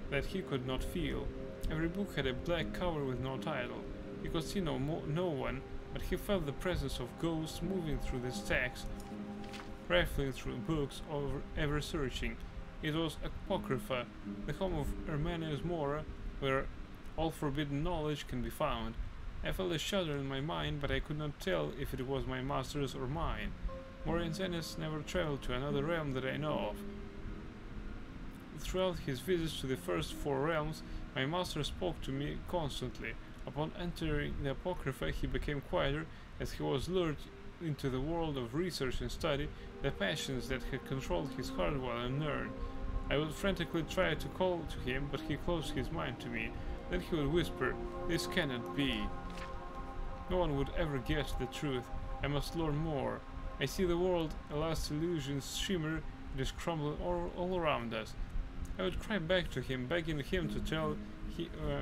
that he could not feel. Every book had a black cover with no title. He could see no one, but he felt the presence of ghosts moving through the stacks, rifling through books, or ever searching. It was Apocrypha, the home of Hermanius Mora, where all forbidden knowledge can be found. I felt a shudder in my mind, but I could not tell if it was my master's or mine. Morian Zenas never traveled to another realm that I know of. Throughout his visits to the first 4 realms, my master spoke to me constantly. Upon entering the Apocrypha, he became quieter as he was lured into the world of research and study, the passions that had controlled his heart while unlearned. I would frantically try to call to him, but he closed his mind to me. Then he would whisper, "This cannot be. No one would ever get the truth. I must learn more. I see the world, a last illusion's shimmer, it is crumbling all around us." I would cry back to him, begging him to tell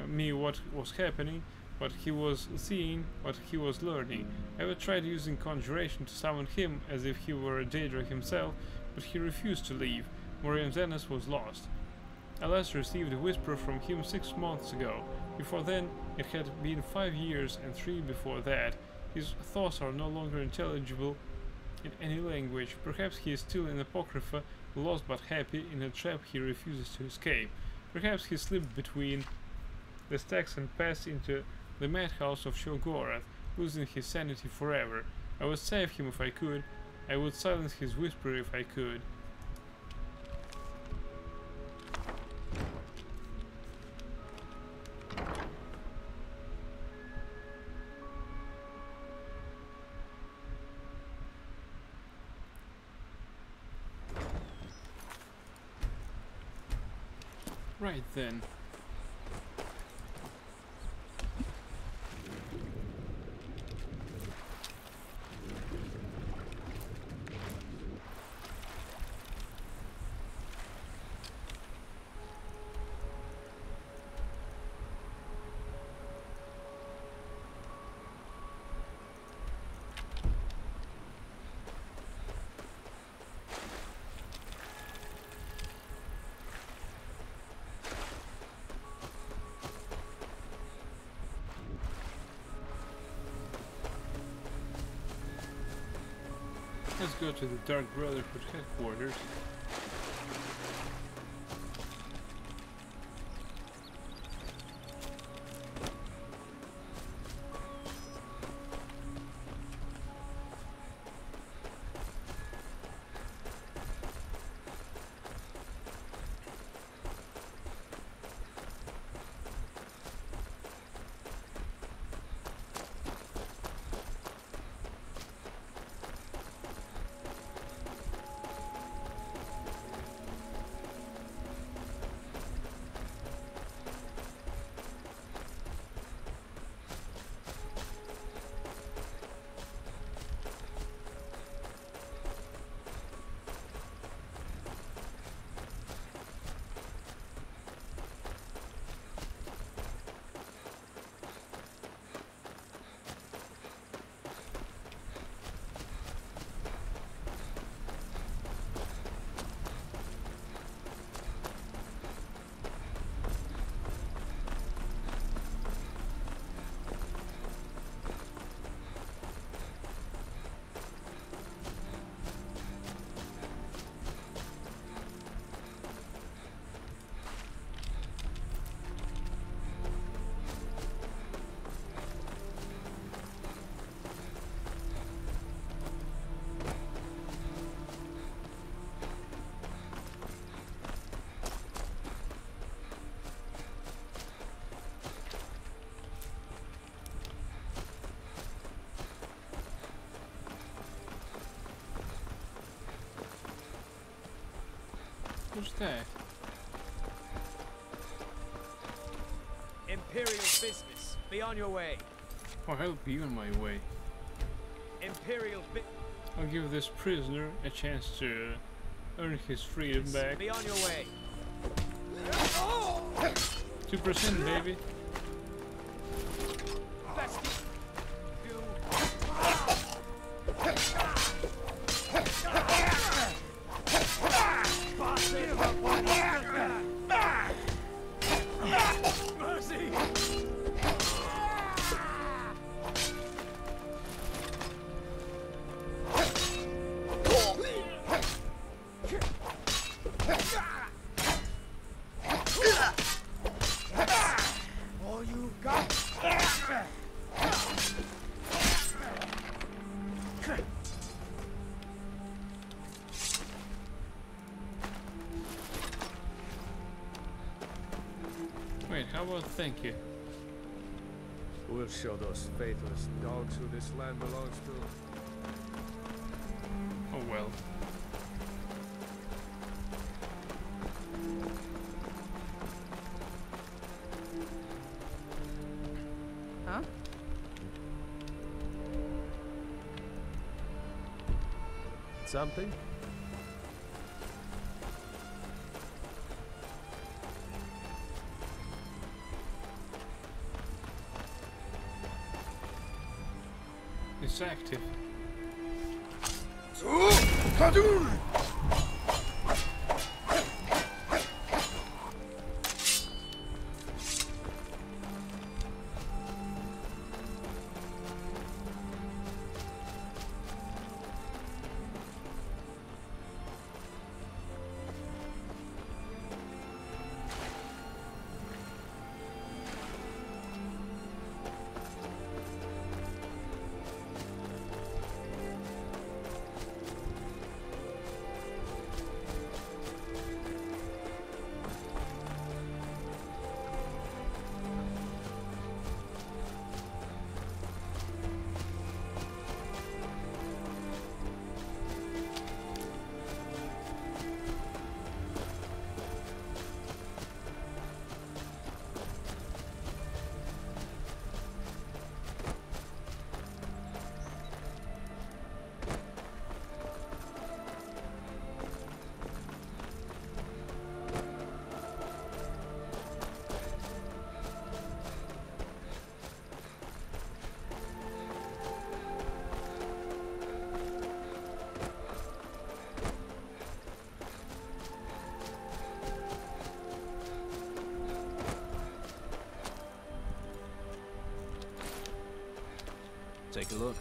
me what was happening, what he was seeing, what he was learning. I would try using conjuration to summon him as if he were a Daedra himself, but he refused to leave. Morian Zenas was lost. I last received a whisper from him 6 months ago. Before then, it had been 5 years and 3 before that. His thoughts are no longer intelligible in any language. Perhaps he is still in Apocrypha, lost but happy, in a trap he refuses to escape. Perhaps he slipped between the stacks and passed into the madhouse of Shulgorath, losing his sanity forever. I would save him if I could. I would silence his whisper if I could. Right then. Let's go to the Dark Brotherhood headquarters. Who's that? Imperial business. Be on your way. I'll be on my way. Imperial I'll give this prisoner a chance to earn his freedom back. Be on your way. 2%, baby. All you got. Wait, how about thank you? We'll show those faithless dogs who this land belongs to. Oh well. Huh? Something? It's active. Take a look.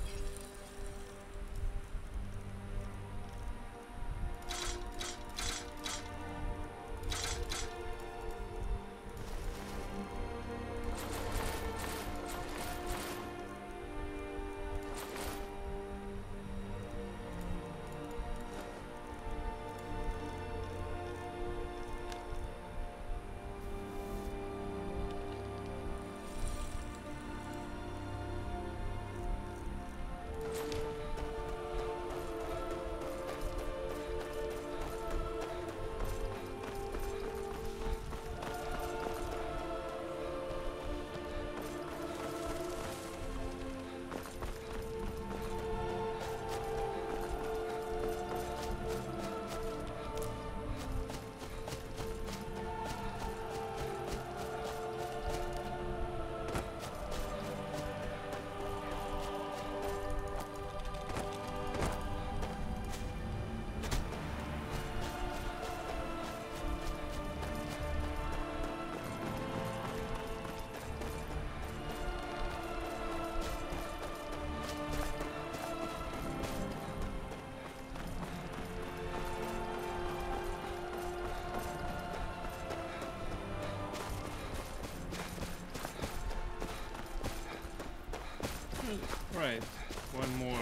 Right, one more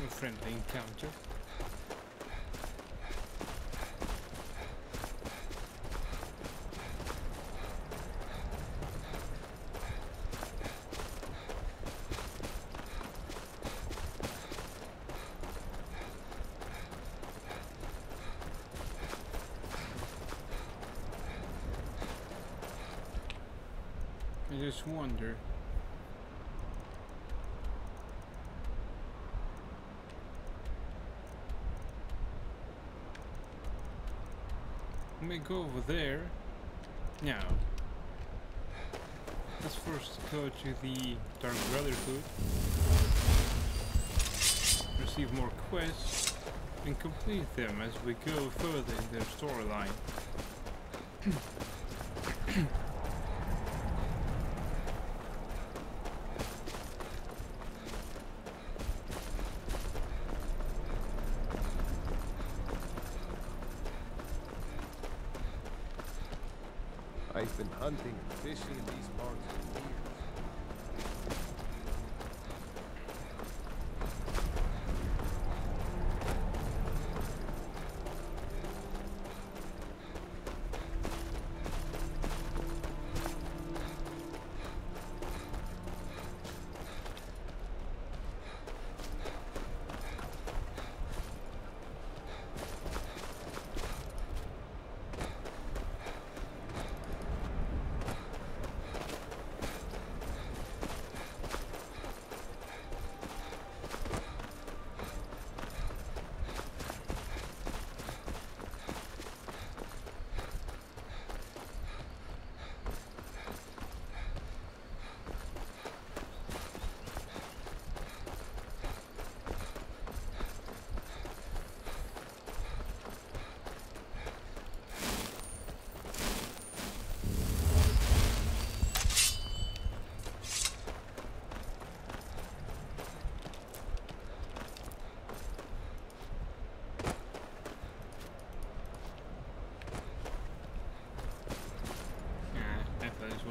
friendly encounter. I just wonder. Let me go over there. Now, let's first go to the Dark Brotherhood, receive more quests, and complete them as we go further in their storyline. I've been hunting and fishing in these parts for years.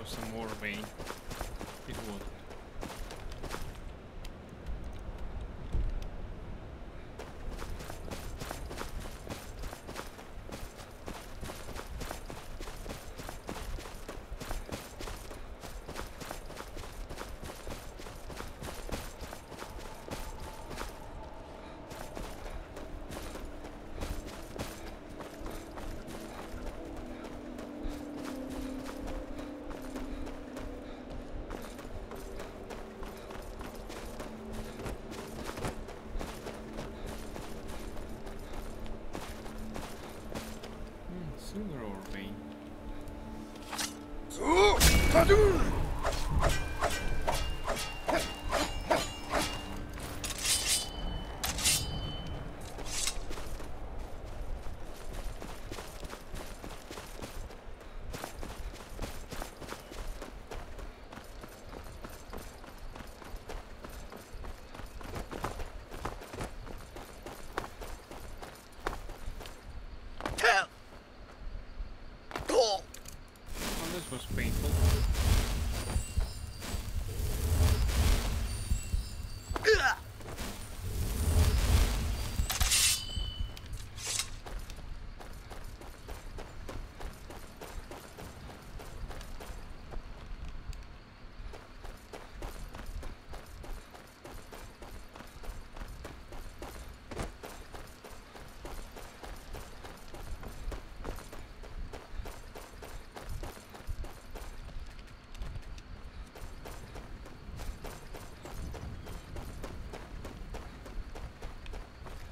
Some more vein. It would. Silver ore vein. This was painful.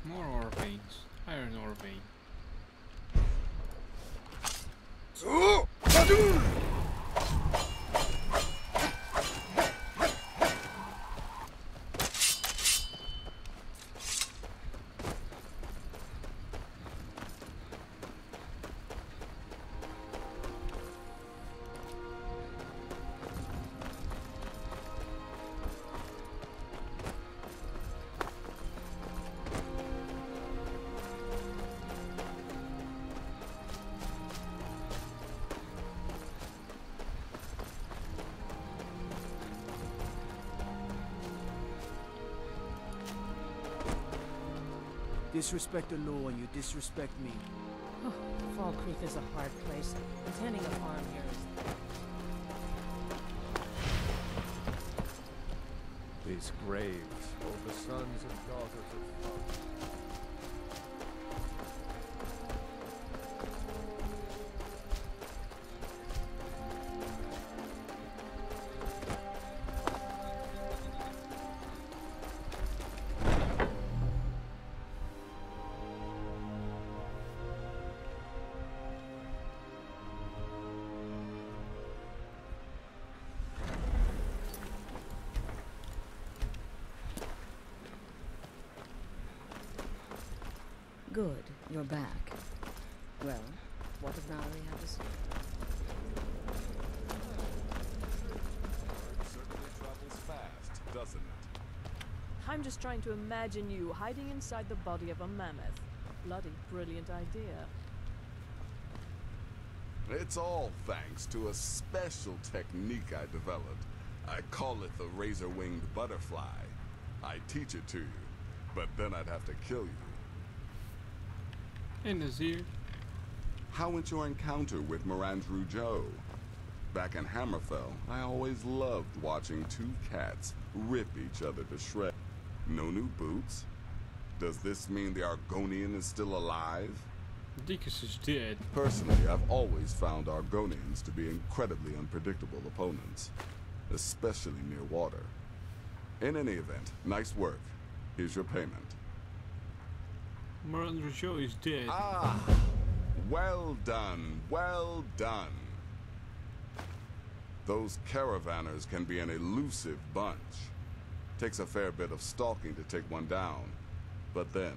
More ore veins. Iron ore vein. Disrespect the law and you disrespect me. Oh, Fall Creek is a hard place. Attending a farm here is... These graves hold the sons and daughters of fathers. Good, you're back. Well, what did Mallory have to say? It certainly travels fast, doesn't it? I'm just trying to imagine you hiding inside the body of a mammoth. Bloody brilliant idea. It's all thanks to a special technique I developed. I call it the razor-winged butterfly. I teach it to you, but then I'd have to kill you. Hey, Nazir. How went your encounter with Mirandru Joe? Back in Hammerfell, I always loved watching two cats rip each other to shreds. No new boots? Does this mean the Argonian is still alive? Dickus is dead. Personally, I've always found Argonians to be incredibly unpredictable opponents, especially near water. In any event, nice work. Here's your payment. Mirandru Joe is dead. Ah! Well done, well done. Those caravanners can be an elusive bunch. Takes a fair bit of stalking to take one down. But then,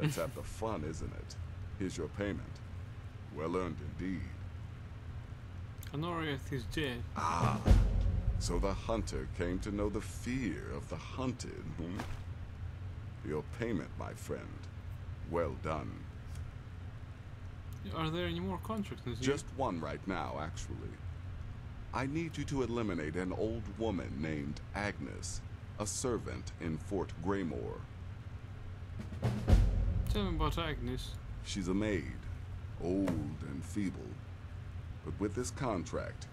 that's half the fun, isn't it? Here's your payment. Well earned indeed. Honoriath is dead. Ah! So the hunter came to know the fear of the hunted, hmm? Your payment, my friend. Well done. Are there any more contracts? Just one right now, actually. I need you to eliminate an old woman named Agnes, a servant in Fort Greymore. Tell me about Agnes. She's a maid, old and feeble. But with this contract,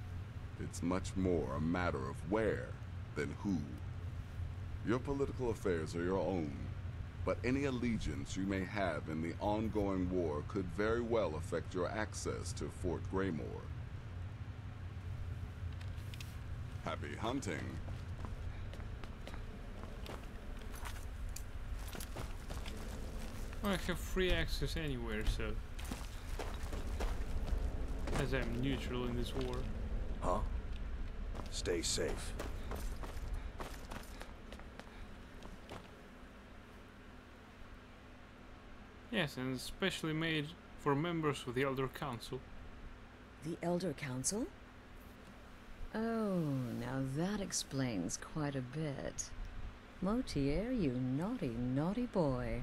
it's much more a matter of where than who. Your political affairs are your own, but any allegiance you may have in the ongoing war could very well affect your access to Fort Greymore. Happy hunting. I have free access anywhere, so... as I'm neutral in this war. Huh? Stay safe. Yes, and especially made for members of the Elder Council. The Elder Council? Oh, now that explains quite a bit. Motier, you naughty, naughty boy.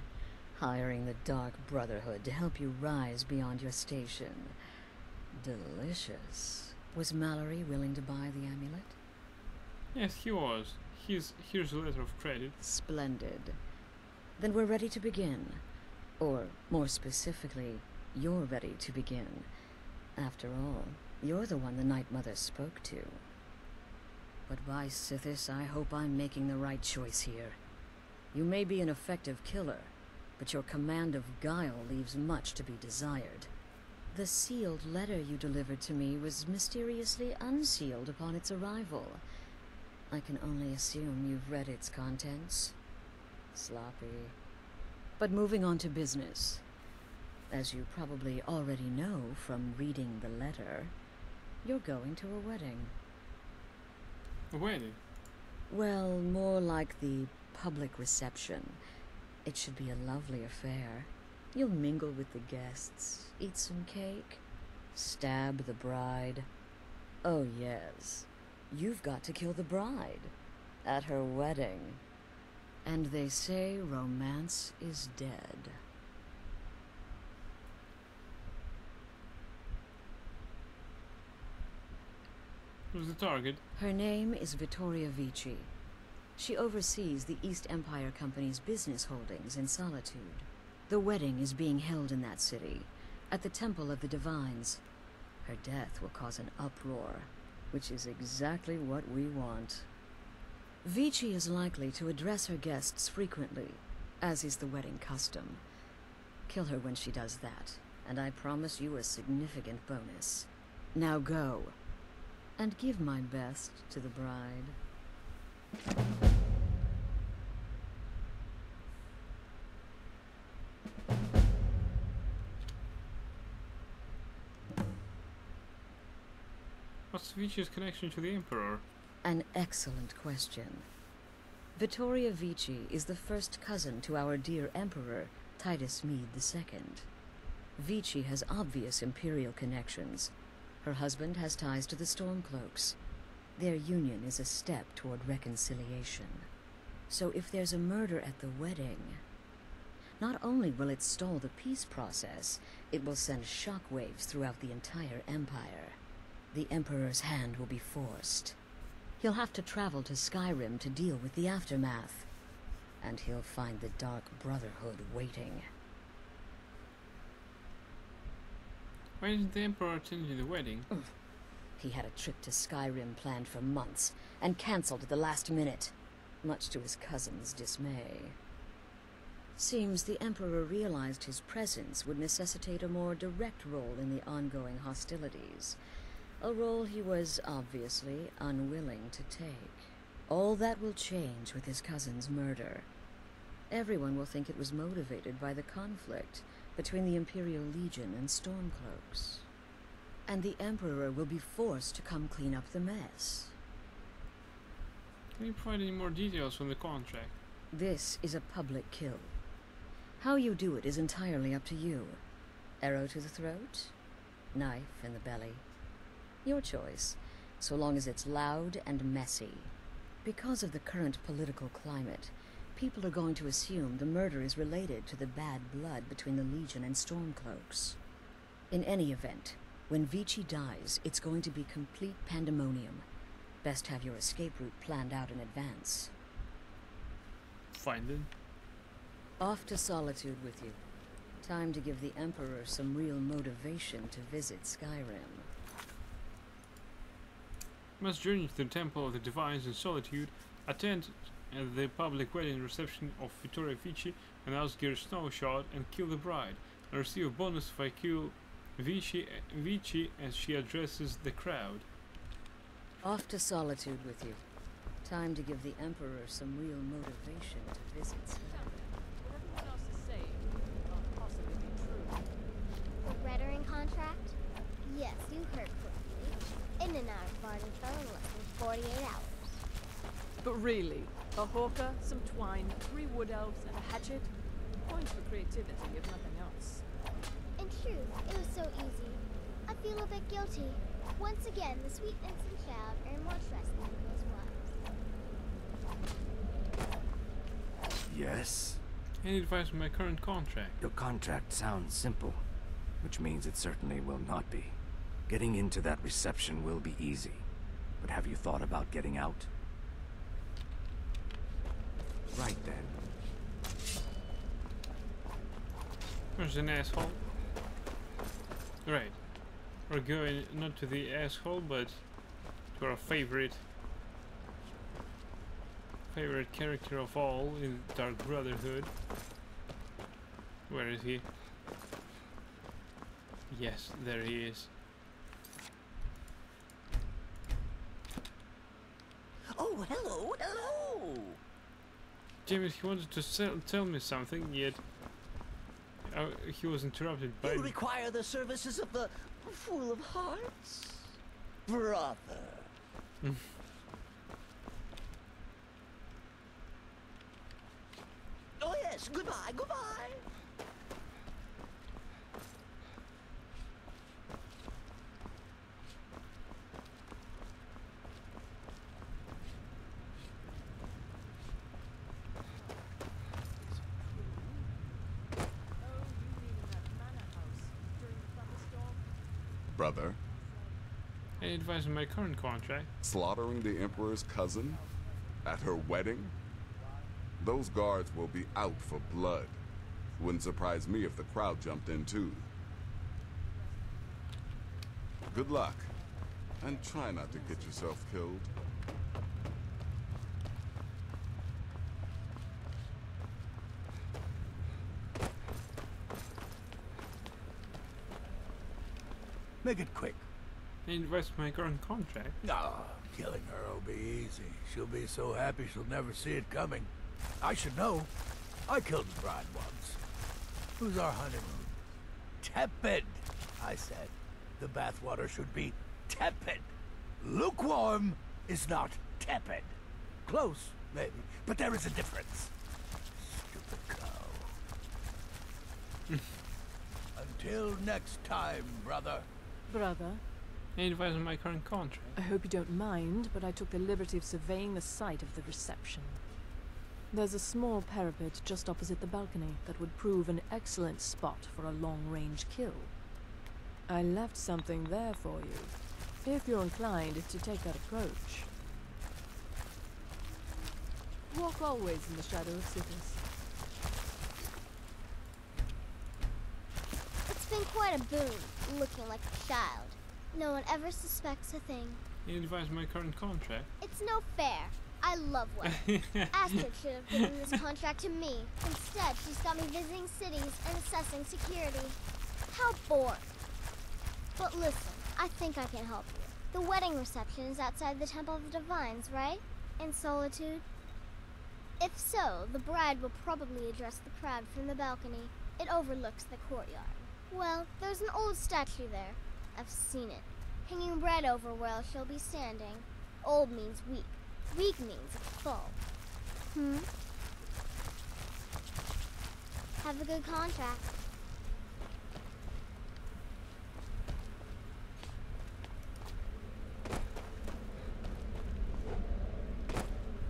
Hiring the Dark Brotherhood to help you rise beyond your station. Delicious. Was Mallory willing to buy the amulet? Yes, he was. Here's a letter of credit. Splendid. Then we're ready to begin. Or, more specifically, you're ready to begin. After all, you're the one the Night Mother spoke to. But by Sithis, I hope I'm making the right choice here. You may be an effective killer, but your command of guile leaves much to be desired. The sealed letter you delivered to me was mysteriously unsealed upon its arrival. I can only assume you've read its contents. Sloppy. But moving on to business. As you probably already know from reading the letter, you're going to a wedding. A wedding? Well, more like the public reception. It should be a lovely affair. You'll mingle with the guests, eat some cake, stab the bride. Oh yes, you've got to kill the bride at her wedding. And they say romance is dead. Who's the target? Her name is Vittoria Vici. She oversees the East Empire Company's business holdings in Solitude. The wedding is being held in that city, at the Temple of the Divines. Her death will cause an uproar, which is exactly what we want. Vici is likely to address her guests frequently, as is the wedding custom. Kill her when she does that, and I promise you a significant bonus. Now go, and give my best to the bride. What's Vici's connection to the Emperor? An excellent question. Vittoria Vici is the first cousin to our dear Emperor, Titus Meade II. Vici has obvious Imperial connections. Her husband has ties to the Stormcloaks. Their union is a step toward reconciliation. So if there's a murder at the wedding, not only will it stall the peace process, it will send shockwaves throughout the entire Empire. The Emperor's hand will be forced. He'll have to travel to Skyrim to deal with the aftermath. And he'll find the Dark Brotherhood waiting. Why didn't the Emperor attend the wedding? He had a trip to Skyrim planned for months, and cancelled at the last minute, much to his cousin's dismay. Seems the Emperor realized his presence would necessitate a more direct role in the ongoing hostilities, a role he was obviously unwilling to take. All that will change with his cousin's murder. Everyone will think it was motivated by the conflict between the Imperial Legion and Stormcloaks. And the Emperor will be forced to come clean up the mess. Can you provide any more details on the contract? This is a public kill. How you do it is entirely up to you. Arrow to the throat? Knife in the belly? Your choice, so long as it's loud and messy. Because of the current political climate, people are going to assume the murder is related to the bad blood between the Legion and Stormcloaks. In any event, when Vici dies, it's going to be complete pandemonium. Best have your escape route planned out in advance. Fine then. Off to Solitude with you. Time to give the Emperor some real motivation to visit Skyrim. Must journey to the Temple of the Divines in Solitude, attend the public wedding reception of Vittoria Vici and Asgeir Snowshot, and kill the bride, and receive a bonus if I kill Vici as she addresses the crowd. Off to Solitude with you. Time to give the Emperor some real motivation to visit Skyrim. What everyone else is saying can't possibly be true. The Rettering contract? Yes, you heard correctly. In and out of Vardenfell in less than 48 hours. But really, a hawker, some twine, 3 wood elves, and a hatchet? Points for creativity, if nothing else. In truth, it was so easy. I feel a bit guilty. Once again, the sweet innocent child earned more trust than his wives. Yes? Any advice on my current contract? Your contract sounds simple, which means it certainly will not be. Getting into that reception will be easy, but have you thought about getting out? Right then. There's an asshole. Right. We're going not to the asshole, but to our favorite character of all in Dark Brotherhood. Where is he? Yes, there he is. Oh, hello, hello! James, he wanted to tell me something, yet he was interrupted by... You require the services of the Fool of Hearts? Brother. Oh yes, goodbye, goodbye! Brother? Any advice on my current contract? Slaughtering the Emperor's cousin? At her wedding? Those guards will be out for blood. Wouldn't surprise me if the crowd jumped in too. Good luck. And try not to get yourself killed. Make it quick. Any advice on my current contract? Ah, killing her will be easy. She'll be so happy she'll never see it coming. I should know. I killed the bride once. Who's our honeymoon? Tepid, I said. The bathwater should be tepid. Lukewarm is not tepid. Close, maybe, but there is a difference. Stupid cow. Until next time, brother. Brother, Any advice on my current contract? I hope you don't mind, but I took the liberty of surveying the site of the reception. There's a small parapet just opposite the balcony that would prove an excellent spot for a long-range kill. I left something there for you, if you're inclined to take that approach. Walk always in the shadow of cities. It's been quite a boon, looking like a child. No one ever suspects a thing. Any advice on my current contract? It's no fair. I love weddings. Astrid should have given this contract to me. Instead, she's got me visiting cities and assessing security. How boring. But listen, I think I can help you. The wedding reception is outside the Temple of the Divines, right? In Solitude? If so, the bride will probably address the crowd from the balcony. It overlooks the courtyard. Well, there's an old statue there. I've seen it. Hanging bread over where she'll be standing. Old means weak. Weak means full. Have a good contract.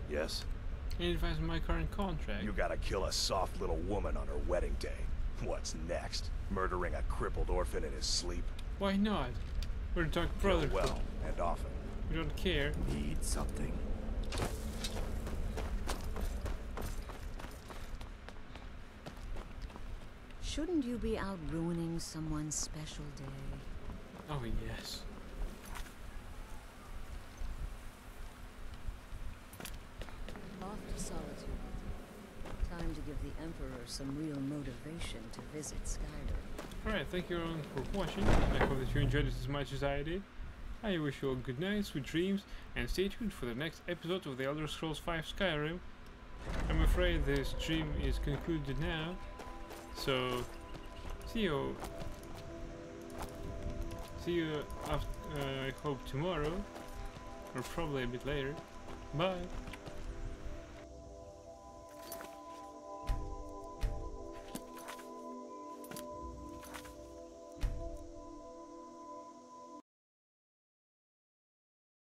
Yes? Any advice on my current contract? You gotta kill a soft little woman on her wedding day. What's next? Murdering a crippled orphan in his sleep? Why not? We're dark Kill brothers. well and often. We don't care. Need something. Shouldn't you be out ruining someone's special day? Oh, yes. Off to Solitude. Time to give the Emperor some real motivation to visit Skyrim. Alright, thank you everyone for watching. I hope that you enjoyed it as much as I did. I wish you all good night, sweet dreams, and stay tuned for the next episode of The Elder Scrolls V Skyrim. I'm afraid this stream is concluded now, so see you after, I hope tomorrow, or probably a bit later. Bye!